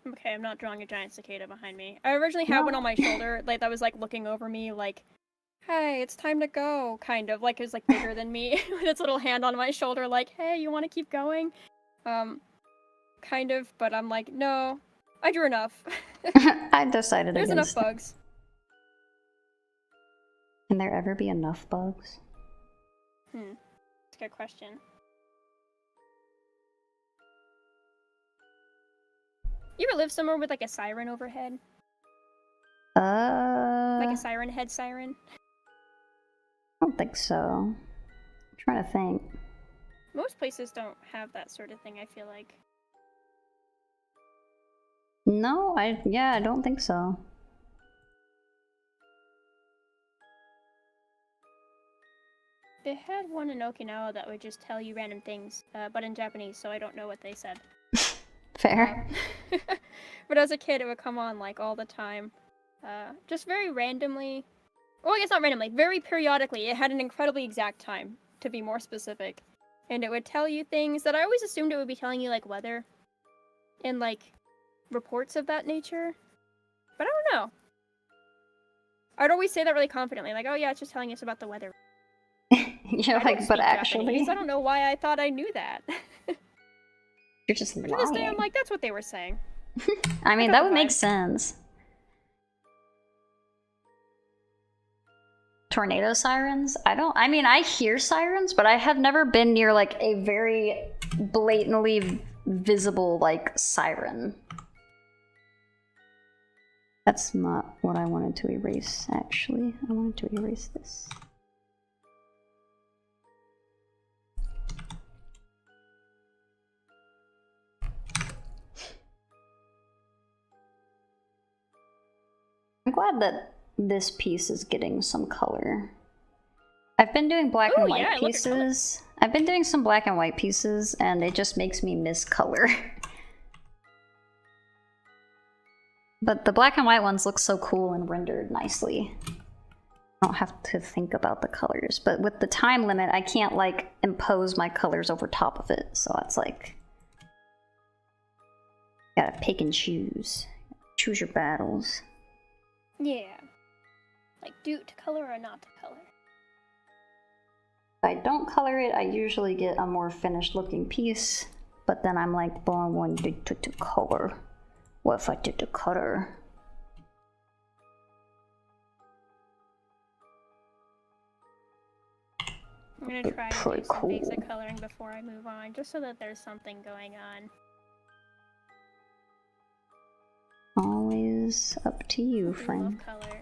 Okay, I'm not drawing a giant cicada behind me. I originally had one on my shoulder, like that was like looking over me, like, "Hey, it's time to go," kind of like it was like bigger than me, with its little hand on my shoulder, like, "Hey, you want to keep going?" Kind of, but I'm like, no, I drew enough. I decided there's against enough bugs. Can there ever be enough bugs? That's a good question. You ever live somewhere with like a siren overhead? Like a siren head siren? I don't think so. I'm trying to think. Most places don't have that sort of thing, I feel like. No, I don't think so. They had one in Okinawa that would just tell you random things, but in Japanese, so I don't know what they said. Fair. But as a kid, it would come on like all the time. Just very randomly. Well, I guess not randomly, very periodically. It had an incredibly exact time, to be more specific. And it would tell you things that I always assumed it would be telling you, like, weather. And, like, reports of that nature. But I don't know. I'd always say that really confidently, like, oh yeah, it's just telling us about the weather. You're like, but actually... Japanese. I don't know why I thought I knew that. You're just lying. To this day, I'm like, that's what they were saying. I mean, that would make sense. Tornado sirens? I mean, I hear sirens, but I have never been near, like, a very blatantly visible, like, siren. That's not what I wanted to erase, actually. I wanted to erase this. I'm glad that this piece is getting some color. I've been doing black and white pieces. I've been doing some black and white pieces, and it just makes me miss color. But the black and white ones look so cool and rendered nicely. I don't have to think about the colors, but with the time limit, I can't, like, impose my colors over top of it, so it's like... Gotta pick and choose. Choose your battles. Yeah. Like, do to color or not to color. If I don't color it, I usually get a more finished looking piece, but then I'm like, well, I wanted to color. What if I did the color? I'm gonna try to do some basic coloring before I move on, just so that there's something going on. Always up to you, friend. I love color.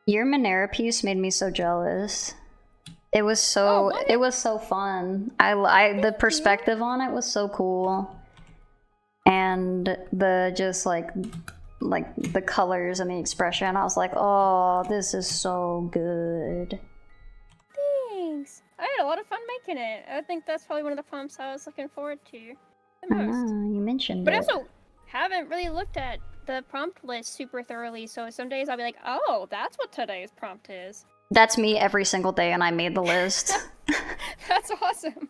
Your Monera piece made me so jealous. It was so it was so fun. The perspective on it was so cool. And the just like the colors and the expression, I was like, oh, this is so good. Thanks. I had a lot of fun making it. I think that's probably one of the prompts I was looking forward to the most. You mentioned but it. Also haven't really looked at the prompt list super thoroughly, so some days I'll be like, oh, that's what today's prompt is. That's me every single day, and I made the list. That's awesome.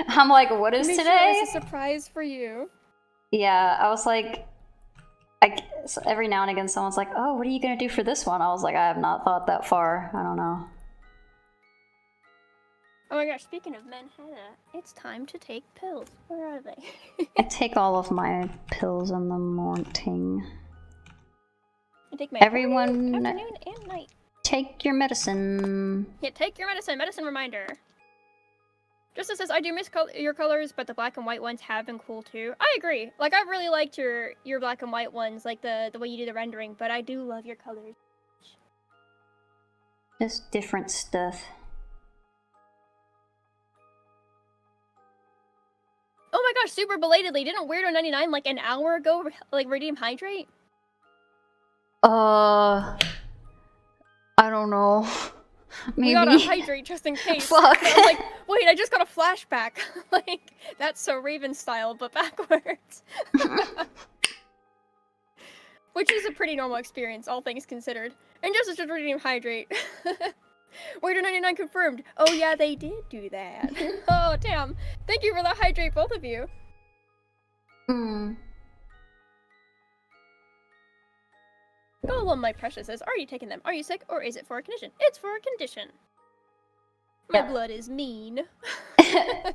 I'm like, what is today? Sure it's a surprise for you. Yeah, I was like, so every now and again someone's like, oh, what are you gonna do for this one? I was like, I have not thought that far. I don't know. Oh my gosh, speaking of Manhattan, it's time to take pills. Where are they? I take all of my pills in the morning. I take my Everyone afternoon and night. take your medicine. Yeah, take your medicine. Medicine reminder. Justice says, I do miss your colors, but the black and white ones have been cool too. I agree. Like, I really liked your black and white ones, like the way you do the rendering, but I do love your colors. Just different stuff. Oh my gosh, super belatedly, didn't Weirdo99 like an hour ago like redeem Hydrate? I don't know. Maybe. We gotta hydrate just in case. Fuck. I'm like, wait, I just got a flashback. Like, that's so Raven style, but backwards. Which is a pretty normal experience, all things considered. And just as redeem Hydrate. Waiter99 confirmed. Oh yeah, they did do that. Oh damn. Thank you for the hydrate, both of you. Golem, my precious, says, are you taking them? Are you sick, or is it for a condition? It's for a condition. My blood is mean.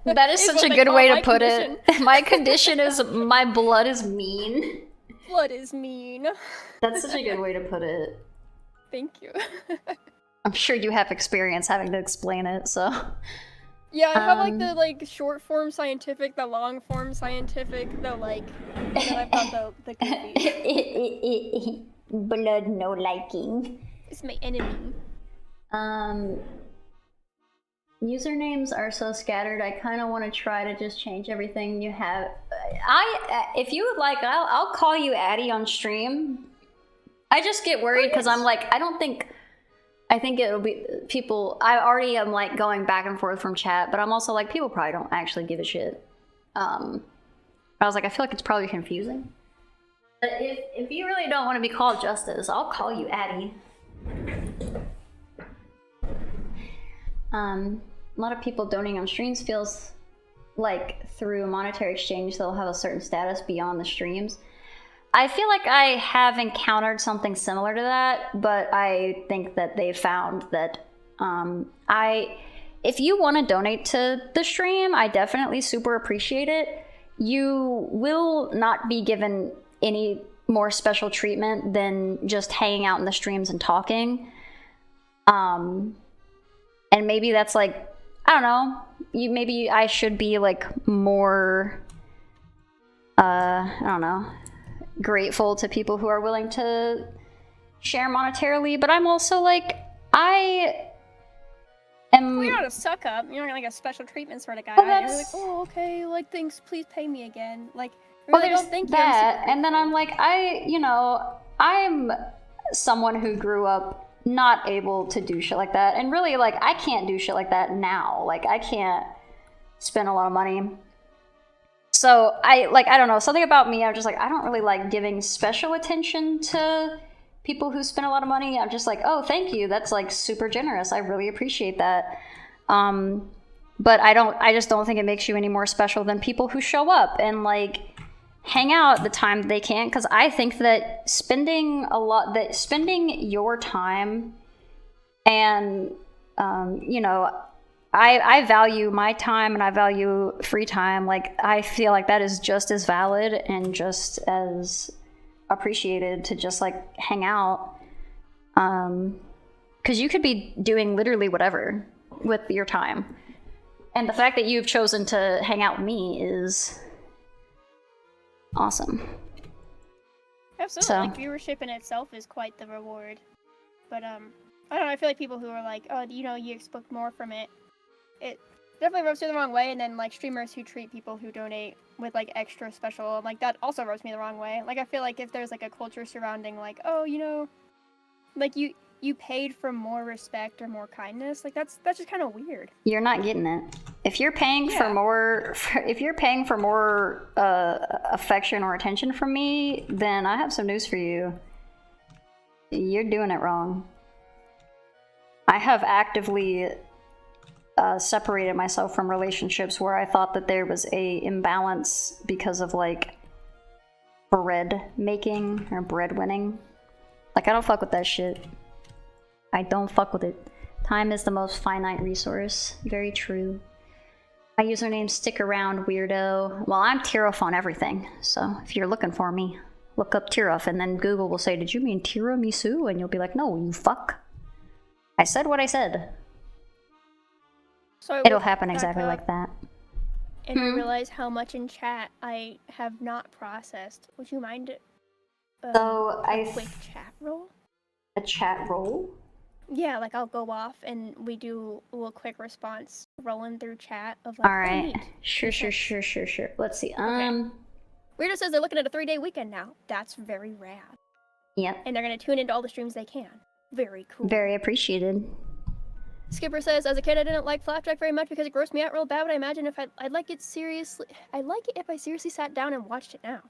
That is such a good way to put it. My condition is my blood is mean. Blood is mean. That's such a good way to put it. Thank you. I'm sure you have experience having to explain it, so. Yeah, I have like the short form scientific, the long form scientific, the like, and then I've got the goofy. Blood no liking. It's my enemy. Usernames are so scattered. I kind of want to try to just change everything you have. If you would like, I'll call you Addie on stream. I just get worried because I'm like, I think it'll be people. I already am like going back and forth from chat, but I'm also like, people probably don't actually give a shit. I was like, I feel like it's probably confusing. But if you really don't want to be called Justice, I'll call you Addie. A lot of people donating on streams feels like through monetary exchange they'll have a certain status beyond the streams. I feel like I have encountered something similar to that, but I think that they found that if you want to donate to the stream, I definitely super appreciate it. You will not be given any more special treatment than just hanging out in the streams and talking. And maybe that's like, I don't know, maybe I should be like more, I don't know, grateful to people who are willing to share monetarily, but I'm also like, I am... Well, you're not a suck up, you're not like a special treatment sort of guy. Well, You're like, oh, okay, like, thanks, please pay me again. Like, really don't thank you. And then I'm like, I'm someone who grew up not able to do shit like that, and really, like, I can't do shit like that now. Like, I can't spend a lot of money. So I don't know, something about me, I'm just like, I don't really like giving special attention to people who spend a lot of money. I'm just like, oh, thank you, that's like super generous, I really appreciate that. But I just don't think it makes you any more special than people who show up and like hang out the time they can, because I think that spending your time and I value my time and I value free time. Like, I feel like that is just as valid and just as appreciated to just like hang out. Because you could be doing literally whatever with your time. And the fact that you've chosen to hang out with me is awesome. Absolutely. So. Like, viewership in itself is quite the reward. But, I don't know, I feel like people who are like, oh, you expect more from it. It definitely rubs me the wrong way, and then like streamers who treat people who donate with like extra special, like that also rubs me the wrong way. Like, I feel like if there's like a culture surrounding like, oh, like you paid for more respect or more kindness, like that's just kind of weird. You're not getting it. If you're paying for more, affection or attention from me, then I have some news for you. You're doing it wrong. I have actively separated myself from relationships where I thought that there was a imbalance because of like bread making or bread winning. Like, I don't fuck with that shit. I don't fuck with it. Time is the most finite resource. Very true. My username stick around weirdo. Well, I'm Tirof on everything, so if you're looking for me, look up Tirof, and then Google will say, did you mean tiramisu? And you'll be like, no, you fuck. I said what I said. So It'll happen exactly like that. And I realize how much in chat I have not processed. Would you mind So a quick chat roll? A chat roll? Yeah, like I'll go off and we do a little quick response rolling through chat of like, alright. Oh, Sure. Let's see. Okay. Weirdo says they're looking at a 3-day weekend now. That's very rad. Yep. And they're gonna tune into all the streams they can. Very cool. Very appreciated. Skipper says, as a kid, I didn't like Flapjack very much because it grossed me out real bad, but I imagine if I'd like it seriously. I'd like it if I seriously sat down and watched it now.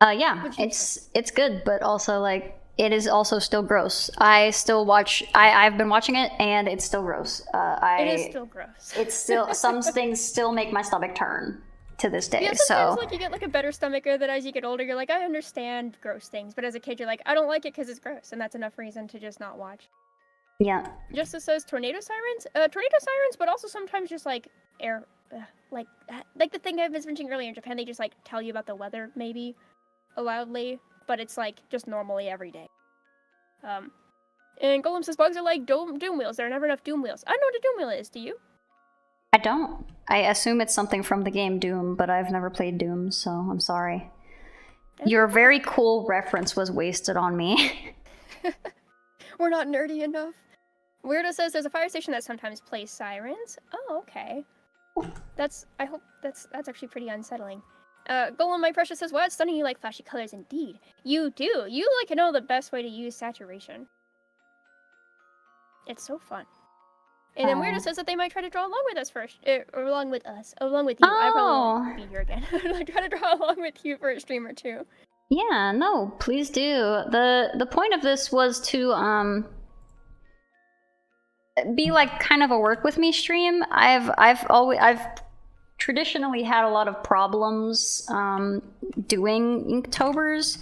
Yeah, it's good, but also like it is also still gross. I still watch. I've been watching it, and it's still gross. It is still gross. It's still some things still make my stomach turn to this day. Yeah, sometimes like you get like a better stomach that as you get older, you're like, I understand gross things, but as a kid, you're like, I don't like it because it's gross, and that's enough reason to just not watch. Yeah. Justice says tornado sirens, but also sometimes just like air, like the thing I was mentioning earlier in Japan, they just like tell you about the weather maybe loudly, but it's like just normally every day. And Golem says bugs are like doom wheels. There are never enough doom wheels. I don't know what a doom wheel is. Do you? I don't. I assume it's something from the game Doom, but I've never played Doom, so I'm sorry. Your very cool reference was wasted on me. We're not nerdy enough. Weirdo says there's a fire station that sometimes plays sirens. Oh, okay. I hope that's actually pretty unsettling. Golem, my precious says, wow, it's stunning you like flashy colors indeed. You do. You like know the best way to use saturation. It's so fun. And then Weirdo says that they might try to draw along with us first. Or along with us. Along with you. I probably won't be here again. Like try to draw along with you for a stream or two. Yeah, no, please do. The point of this was to be like kind of a work with me stream. I've traditionally had a lot of problems doing Inktober's,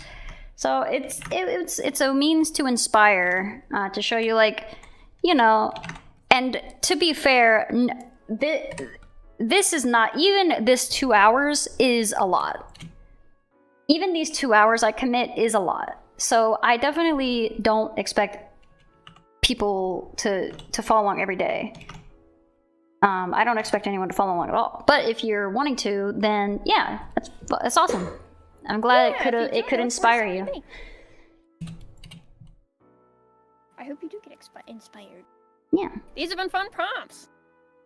so it's a means to inspire, to show you like, you know, and to be fair, this is not even this 2 hours is a lot. Even these 2 hours I commit is a lot. So I definitely don't expect people to follow along every day. I don't expect anyone to follow along at all. But if you're wanting to, then yeah, that's awesome. I'm glad it could inspire you. I hope you do get inspired. Yeah. These have been fun prompts.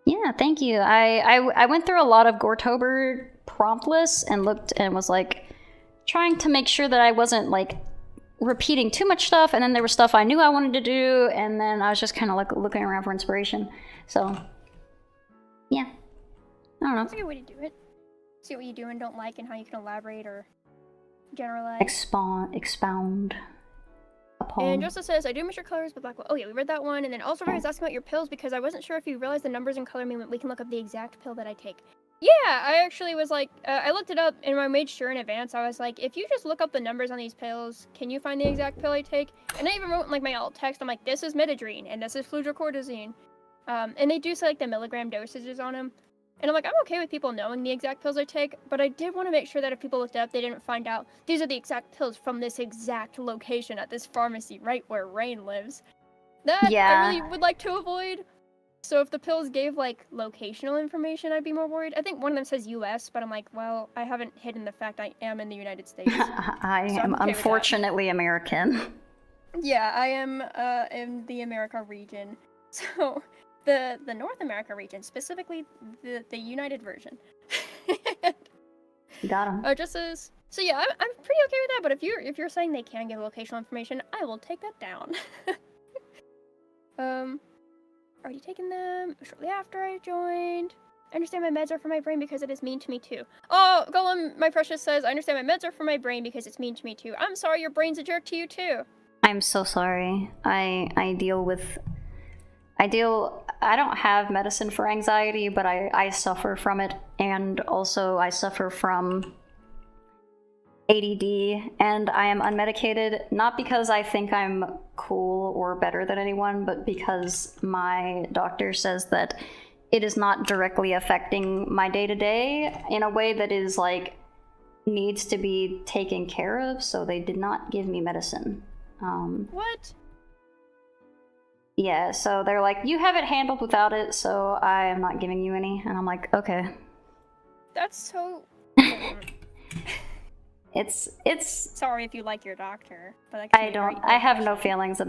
Yeah, thank you. I went through a lot of Goretober prompt lists and looked and was like trying to make sure that I wasn't like repeating too much stuff, and then there was stuff I knew I wanted to do, and then I was just kind of like looking around for inspiration. So yeah, I don't know. That's a good way to do it. See what you do and don't like, and how you can elaborate or generalize. Expound upon. And Joseph says, I do miss your colors, but black. Oh yeah, we read that one. And then also, I was asking about your pills because I wasn't sure if you realized the numbers and color mean we can look up the exact pill that I take. Yeah, I actually was like, I looked it up and I made sure in advance. I was like, if you just look up the numbers on these pills, can you find the exact pill I take? And I even wrote in like my alt text, I'm like, this is midodrine and this is fludrocortisone. And they do say like the milligram dosages on them. And I'm like, I'm okay with people knowing the exact pills I take, but I did want to make sure that if people looked it up, they didn't find out these are the exact pills from this exact location at this pharmacy right where Rain lives. That I really would like to avoid. So if the pills gave like locational information, I'd be more worried. I think one of them says US, but I'm like, well, I haven't hidden the fact I am in the United States. I am okay unfortunately American. Yeah, I am in the America region. So the North America region, specifically the United version. Got him. Just as so yeah, I'm pretty okay with that. But if you're saying they can give locational information, I will take that down. Already taken them shortly after I joined. I understand my meds are for my brain because it is mean to me too. Oh, Golem, my precious says, I understand my meds are for my brain because it's mean to me too. I'm sorry your brain's a jerk to you too. I'm so sorry. I don't have medicine for anxiety, but I suffer from it, and also I suffer from ADD, and I am unmedicated, not because I think I'm cool or better than anyone, but because my doctor says that it is not directly affecting my day-to-day in a way that is like needs to be taken care of, so they did not give me medicine. What? Yeah, so they're like, you have it handled without it, so I am not giving you any. And I'm like, okay. That's so... It's Sorry if you like your doctor, but I have no feelings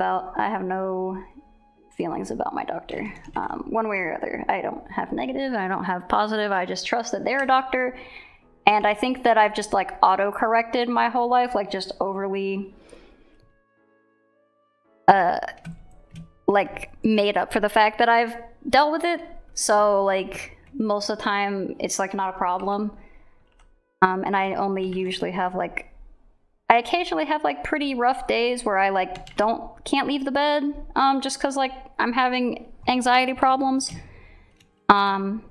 about my doctor. One way or other. I don't have negative, I don't have positive, I just trust that they're a doctor. And I think that I've just like auto-corrected my whole life, like just overly like made up for the fact that I've dealt with it. So like most of the time it's like not a problem. And I only usually have like, I occasionally have like pretty rough days where I like can't leave the bed, just cause like I'm having anxiety problems. But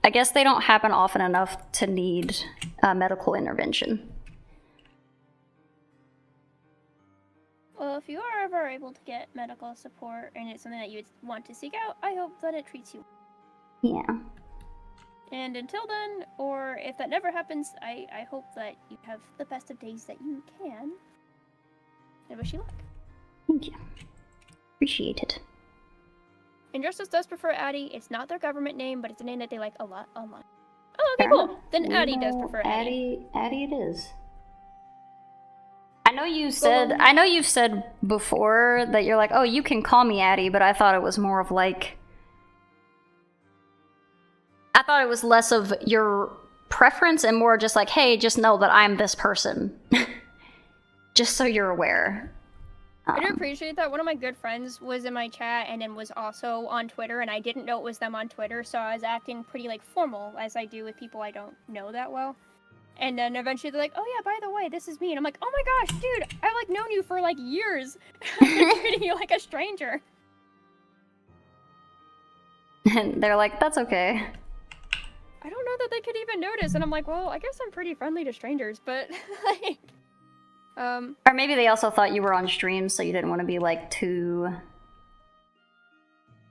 I guess they don't happen often enough to need medical intervention. Well, if you are ever able to get medical support and it's something that you would want to seek out, I hope that it treats you. Yeah. And until then, or if that never happens, I hope that you have the best of days that you can. I wish you luck. Thank you. Appreciate it. Injustice does prefer Addie. It's not their government name, but it's a name that they like a lot online. Oh, okay, cool. Then Addie does prefer Addie. Addie it is. I know you said before that you're like, oh, you can call me Addie, but I thought it was more of like, I thought it was less of your preference and more just like, hey, just know that I'm this person. Just so you're aware. I do appreciate that. One of my good friends was in my chat and then was also on Twitter, and I didn't know it was them on Twitter, so I was acting pretty like formal, as I do with people I don't know that well. And then eventually they're like, oh yeah, by the way, this is me. And I'm like, oh my gosh, dude, I've like known you for like years. I'm treating you like a stranger. And they're like, that's okay. I don't know that they could even notice, and I'm like, well, I guess I'm pretty friendly to strangers, but like, or maybe they also thought you were on stream, so you didn't want to be like too.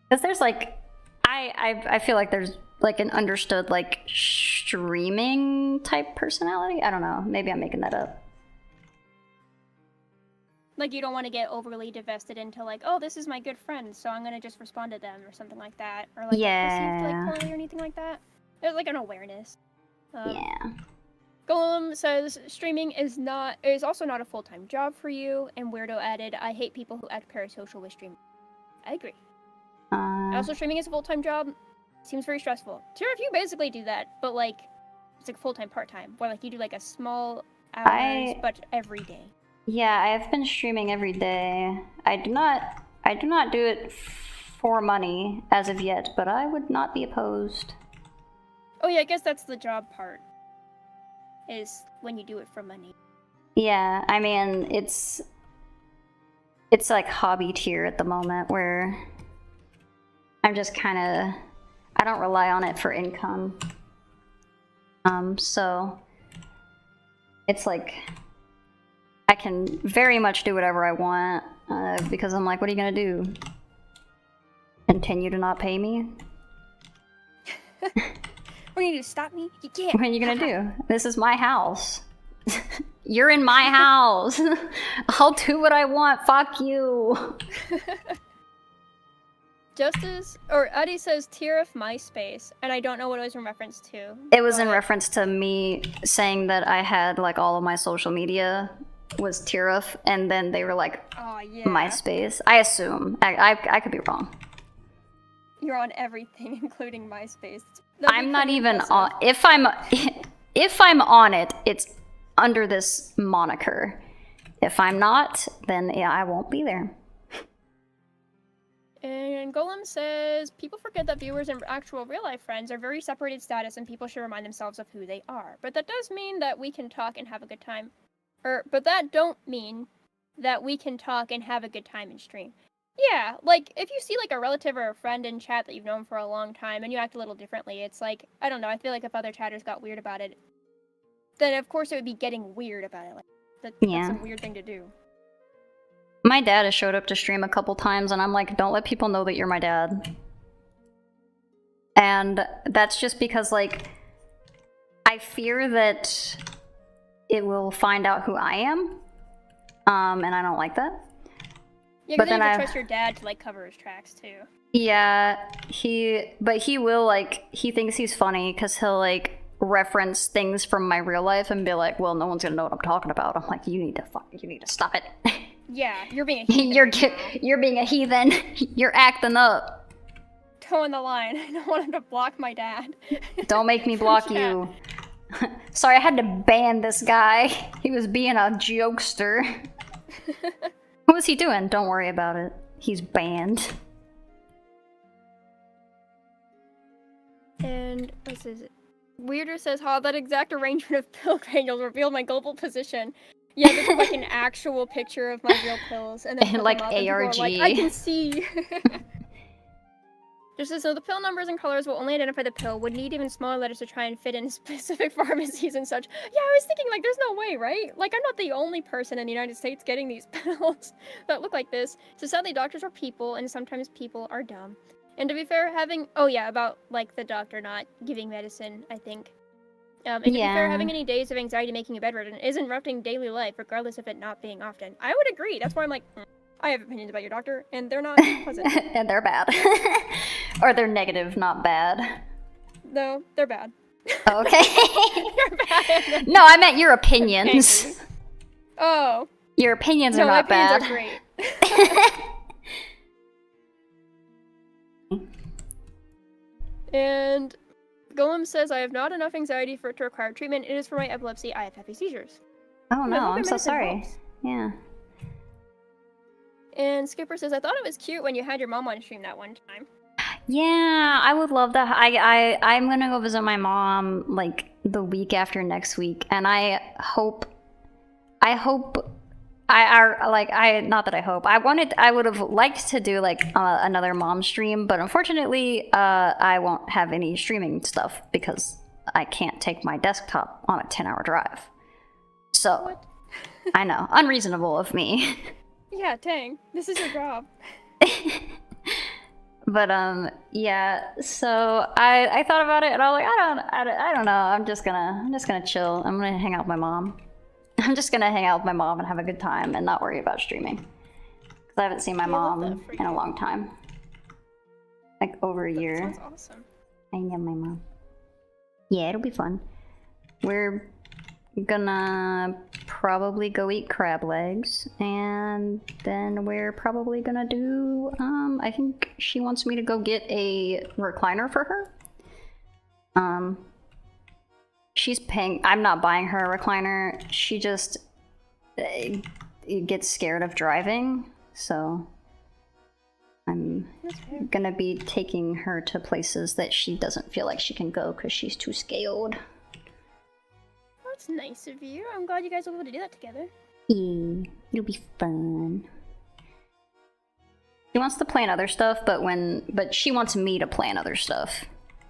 Because there's like, I feel like there's like an understood like streaming type personality. I don't know. Maybe I'm making that up. Like you don't want to get overly divested into like, oh, this is my good friend, so I'm gonna just respond to them or something like that, or like perceived like poorly or anything like that. There's like an awareness. Yeah. Golem says streaming is also not a full-time job for you, and Weirdo added, I hate people who act parasocial with streaming. I agree. Also, streaming is a full-time job. Seems very stressful. Tira, if you basically do that, but like it's like full-time, part-time, where like you do like a small hours, but every day. Yeah, I have been streaming every day. I do not do it for money as of yet, but I would not be opposed. Oh yeah, I guess that's the job part. Is when you do it for money. Yeah, I mean, it's like hobby tier at the moment where I'm just kind of, I don't rely on it for income. So it's like I can very much do whatever I want because I'm like, what are you gonna do? Continue to not pay me? What are you gonna do? Stop me? You can't. What are you gonna do? This is my house. You're in my house. I'll do what I want. Fuck you. Justice, or Addie says TRF MySpace, and I don't know what it was in reference to. It was in reference to me saying that I had like all of my social media was TRF, and then they were like, oh, yeah. MySpace. I assume. I could be wrong. You're on everything, including MySpace. I'm not even on. If I'm on it, it's under this moniker. If I'm not, then yeah, I won't be there. And Golem says, people forget that viewers and actual real-life friends are very separated status and people should remind themselves of who they are. But that does mean that we can talk and have a good time. But that don't mean that we can talk and have a good time in stream. Yeah, like, if you see, like, a relative or a friend in chat that you've known for a long time and you act a little differently, it's like, I don't know, I feel like if other chatters got weird about it, then of course it would be getting weird about it. Like, that's a weird thing to do. My dad has showed up to stream a couple times, and I'm like, don't let people know that you're my dad. And that's just because, like, I fear that it will find out who I am, and I don't like that. Yeah, But because then then you have to trust your dad to like cover his tracks too. Yeah, he will like, he thinks he's funny because he'll like reference things from my real life and be like, well, no one's gonna know what I'm talking about. I'm like, you need to stop it. Yeah, you're being a heathen. You're being a heathen. You're acting up. Toeing the line. I don't want him to block my dad. Don't make me block you. Sorry, I had to ban this guy. He was being a jokester. What was he doing? Don't worry about it. He's banned. And this is Weirder says, "Ha, that exact arrangement of pill granules revealed my global position." Yeah, this is like an actual picture of my real pills, and then like ARG. And like, I can see. Just so the pill numbers and colors will only identify the pill. Would need even smaller letters to try and fit in specific pharmacies and such. Yeah, I was thinking like, there's no way, right? Like, I'm not the only person in the United States getting these pills that look like this. So sadly, doctors are people, and sometimes people are dumb. And to be fair, about like the doctor not giving medicine, I think. And to be fair, having any days of anxiety making you bedridden is interrupting daily life, regardless of it not being often. I would agree. That's why I'm like, I have opinions about your doctor, and they're not pleasant. And they're bad. Or they're negative, not bad. No, they're bad. Okay. You're bad. No, I meant your opinions. Angry. Oh. Your opinions are not bad. No, my opinions are great. And Golem says, I have not enough anxiety for it to require treatment. It is for my epilepsy. I have heavy seizures. Oh no, I'm so sorry. Helps. Yeah. And Skipper says, I thought it was cute when you had your mom on stream that one time. Yeah, I would love that. I'm gonna go visit my mom like the week after next week, and I would have liked to do like another mom stream, but unfortunately, I won't have any streaming stuff because I can't take my desktop on a 10-hour drive. So, what? I know, unreasonable of me. Yeah, dang. This is your job. But yeah. So I thought about it, and I was like, I don't know. I'm just gonna chill. I'm gonna hang out with my mom. I'm just gonna hang out with my mom and have a good time and not worry about streaming. Because I haven't seen my mom in a long time, like over a year. That sounds awesome. I know my mom. Yeah, it'll be fun. We're gonna probably go eat crab legs, and then we're probably gonna do I think she wants me to go get a recliner for her. She's paying. I'm not buying her a recliner. She just gets scared of driving, so I'm gonna be taking her to places that she doesn't feel like she can go because she's too scared. That's nice of you. I'm glad you guys will be able to do that together. Yeah, it'll be fun. She wants to plan other stuff, but she wants me to plan other stuff.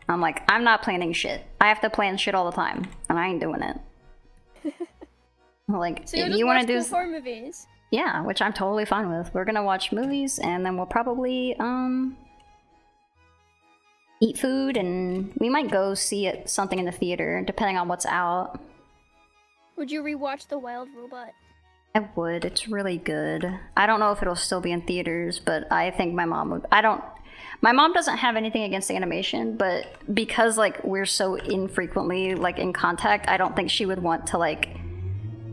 I'm like, I'm not planning shit. I have to plan shit all the time, and I ain't doing it. Like, so if you want to do horror movies. Yeah, which I'm totally fine with. We're gonna watch movies, and then we'll probably eat food, and we might go see something in the theater, depending on what's out. Would you rewatch The Wild Robot? I would. It's really good. I don't know if it'll still be in theaters, but I think my mom would. My mom doesn't have anything against the animation, but because like we're so infrequently like in contact, I don't think she would want to like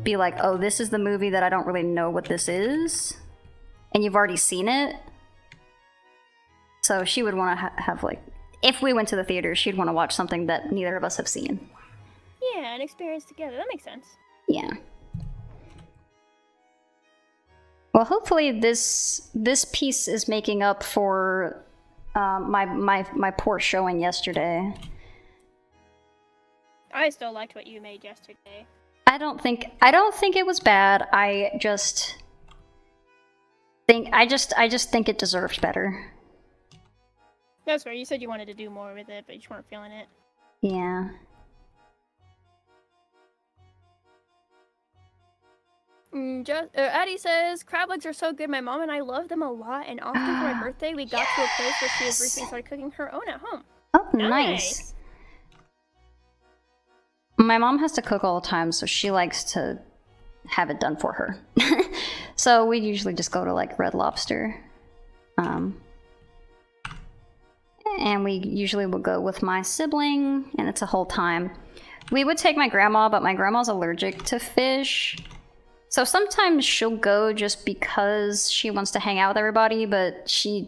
be like, oh, this is the movie that I don't really know what this is, and you've already seen it. So she would want to have like, if we went to the theater, she'd want to watch something that neither of us have seen. Yeah, an experience together. That makes sense. Yeah. Well, hopefully this piece is making up for my poor showing yesterday. I still liked what you made yesterday. I don't think it was bad. I just think it deserves better. That's right. You said you wanted to do more with it, but you just weren't feeling it. Yeah. Addie says, crab legs are so good. My mom and I love them a lot, and often for my birthday, we got to a place where she has recently started cooking her own at home. Oh, nice. My mom has to cook all the time, so she likes to have it done for her. So we usually just go to like Red Lobster. And we usually will go with my sibling, and it's a whole time. We would take my grandma, but my grandma's allergic to fish. So sometimes she'll go just because she wants to hang out with everybody, but she'll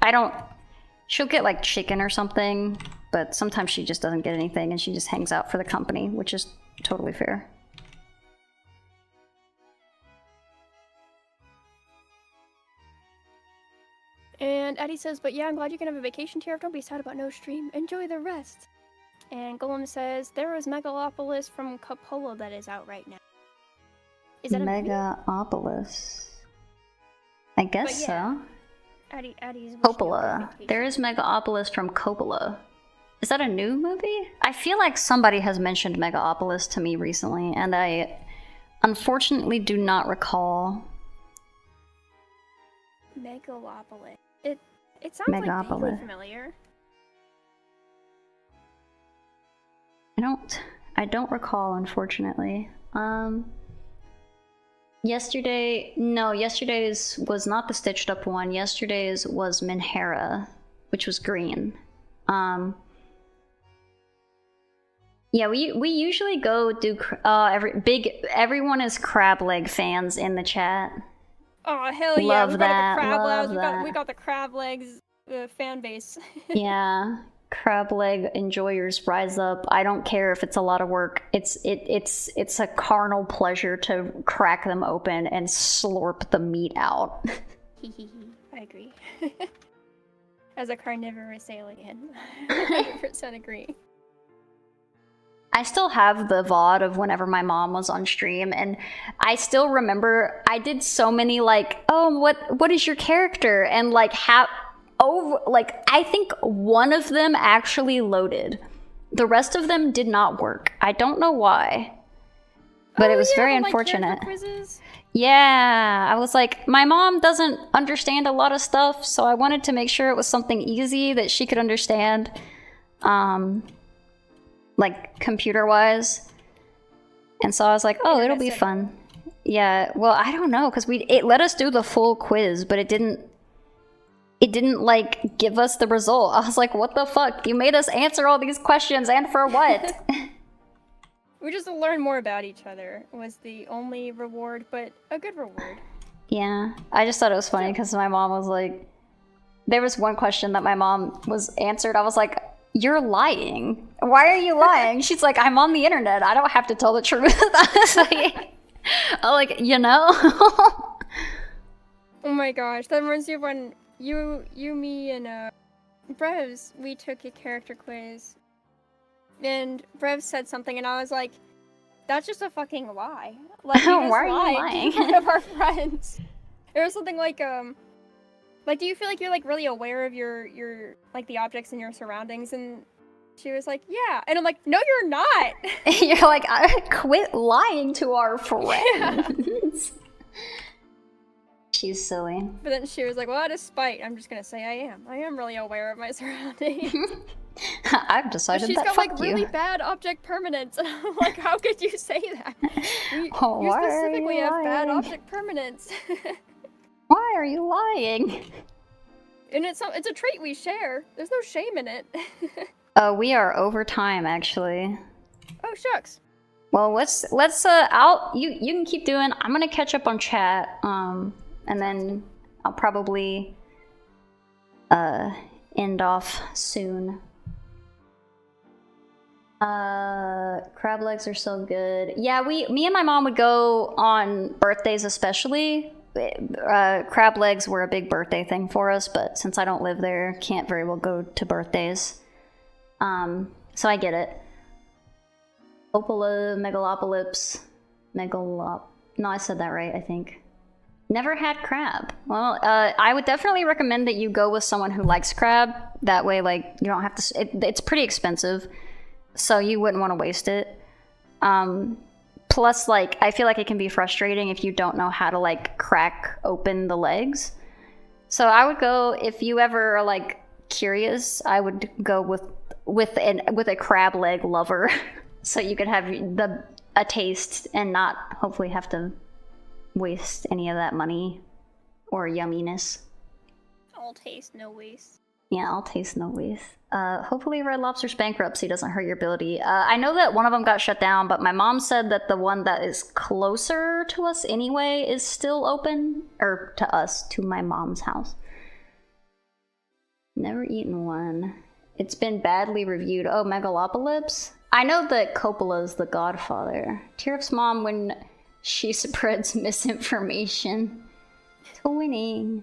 get like chicken or something, but sometimes she just doesn't get anything and she just hangs out for the company, which is totally fair. And Eddie says, but yeah, I'm glad you can have a vacation here. Don't be sad about no stream. Enjoy the rest. And Golem says, there was Megalopolis from Coppola that is out right now. Is that Megalopolis? I guess so. Eddie's Coppola. There is Megalopolis from Coppola. Is that a new movie? I feel like somebody has mentioned Megalopolis to me recently, and I unfortunately do not recall. Megalopolis. It sounds like vaguely familiar. I don't recall, unfortunately. Yesterday's was not the stitched up one. Yesterday's was Minhara, which was green. Yeah, we usually go do everyone is crab leg fans in the chat. Oh hell yeah! We got the crab legs fan base. Yeah, crab leg enjoyers rise up. I don't care if it's a lot of work. It's a carnal pleasure to crack them open and slurp the meat out. I agree. As a carnivorous alien, 100% agree. I still have the VOD of whenever my mom was on stream, and I still remember I did so many like, oh, what is your character? And like I think one of them actually loaded. The rest of them did not work. I don't know why. But it was very unfortunate. Yeah, I was like, my mom doesn't understand a lot of stuff, so I wanted to make sure it was something easy that she could understand. Like computer-wise, and so I was like, "Oh, it'll be fun." Yeah, well, I don't know because it let us do the full quiz, but it didn't like give us the result. I was like, "What the fuck? You made us answer all these questions, and for what?" We just learned more about each other was the only reward, but a good reward. Yeah, I just thought it was funny because my mom was like, there was one question that my mom was answered. I was like, you're lying. Why are you lying? She's like, I'm on the internet. I don't have to tell the truth. I was like, you know? Oh my gosh, that reminds me of when you, me, and Brevs, we took a character quiz. And Brevs said something, and I was like, that's just a fucking lie. Like, why are you lying? One of our friends. It was something like, do you feel like you're, like, really aware of your like, the objects in your surroundings? And she was like, yeah. And I'm like, no, you're not. You're like, I quit lying to our friends. Yeah. She's silly. But then she was like, well, out of spite, I'm just gonna say I am really aware of my surroundings. I've decided she's that got, fuck like, you. really bad object permanence. And I'm like, how could you say that? You Why specifically have bad lying? object permanence. Why are you lying? And it's a trait we share. There's no shame in it. We are over time, actually. Oh shucks. Well, let's you can keep doing. I'm gonna catch up on chat, and then I'll probably end off soon. Crab legs are so good. Yeah, me and my mom would go on birthdays, especially. Crab legs were a big birthday thing for us, but since I don't live there, can't very well go to birthdays. So I get it. Opola, Megalopolis, no, I said that right, I think. Never had crab. Well, I would definitely recommend that you go with someone who likes crab. That way, like, you don't have to, it's pretty expensive, so you wouldn't want to waste it. Plus, like, I feel like it can be frustrating if you don't know how to, like, crack open the legs. So I would go, if you ever are, like, curious, I would go with a crab leg lover. So you could have a taste and not hopefully have to waste any of that money or yumminess. All taste, no waste. Yeah, I'll taste no waste. Hopefully Red Lobster's bankruptcy doesn't hurt your ability. I know that one of them got shut down, but my mom said that the one that is closer to us anyway is still open. Or to us, to my mom's house. Never eaten one. It's been badly reviewed. Oh, Megalopolis? I know that Coppola's the godfather. Tariff's mom when she spreads misinformation. Twinning.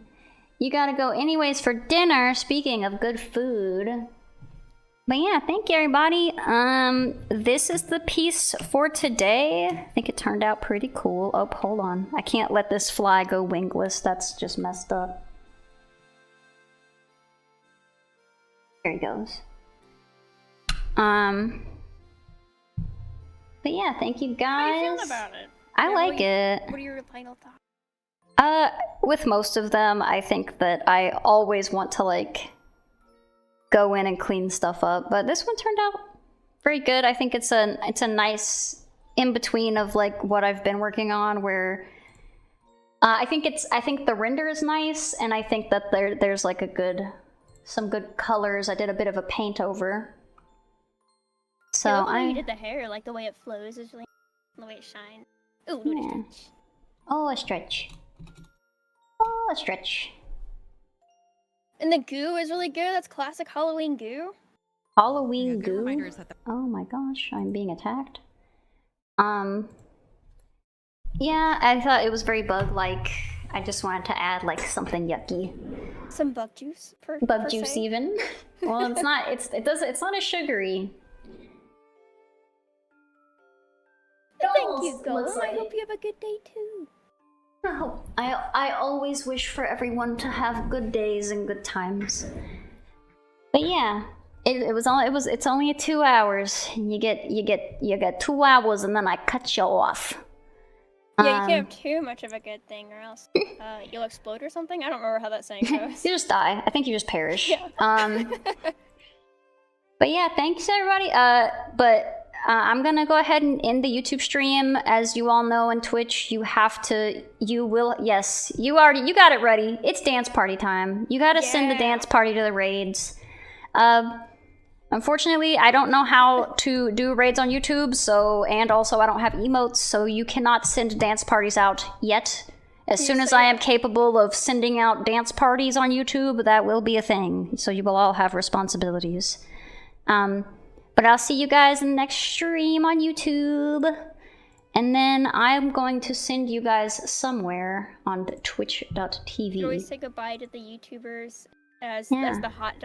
You gotta go anyways for dinner, speaking of good food. But yeah, thank you everybody. This is the piece for today. I think it turned out pretty cool. Oh, hold on. I can't let this fly go wingless. That's just messed up. There he goes. But yeah, thank you guys. How are you feeling about it? I like it. What are your final thoughts? With most of them, I think that I always want to, like, go in and clean stuff up. But this one turned out very good. I think it's a nice in-between of, like, what I've been working on, where I think the render is nice, and I think that there's, like, some good colors. I did a bit of a paint over. So I love the way you did the hair, like, the way it flows is really the way it shines. Ooh, do a stretch. Oh, a stretch. Oh, a stretch. And the goo is really good. That's classic Halloween goo. Halloween goo? Oh my gosh, I'm being attacked. Yeah, I thought it was very bug-like. I just wanted to add, like, something yucky. Some bug juice, bug juice se. Even. Well, it's not. It's not as sugary. Thank you, Golem. I hope you have a good day too. Oh, I always wish for everyone to have good days and good times. But yeah, it's only 2 hours. You get 2 hours, and then I cut you off. Yeah, you can't have too much of a good thing, or else you'll explode or something. I don't remember how that saying goes. You just die. I think you just perish. Yeah. But yeah, thanks everybody. I'm gonna go ahead and end the YouTube stream. As you all know, on Twitch, you got it ready. It's dance party time. You gotta send the dance party to the raids. Unfortunately, I don't know how to do raids on YouTube, and also I don't have emotes, so you cannot send dance parties out yet. As soon as I am capable of sending out dance parties on YouTube, that will be a thing. So you will all have responsibilities. But I'll see you guys in the next stream on YouTube. And then I'm going to send you guys somewhere on twitch.tv. You always say goodbye to the YouTubers as the hot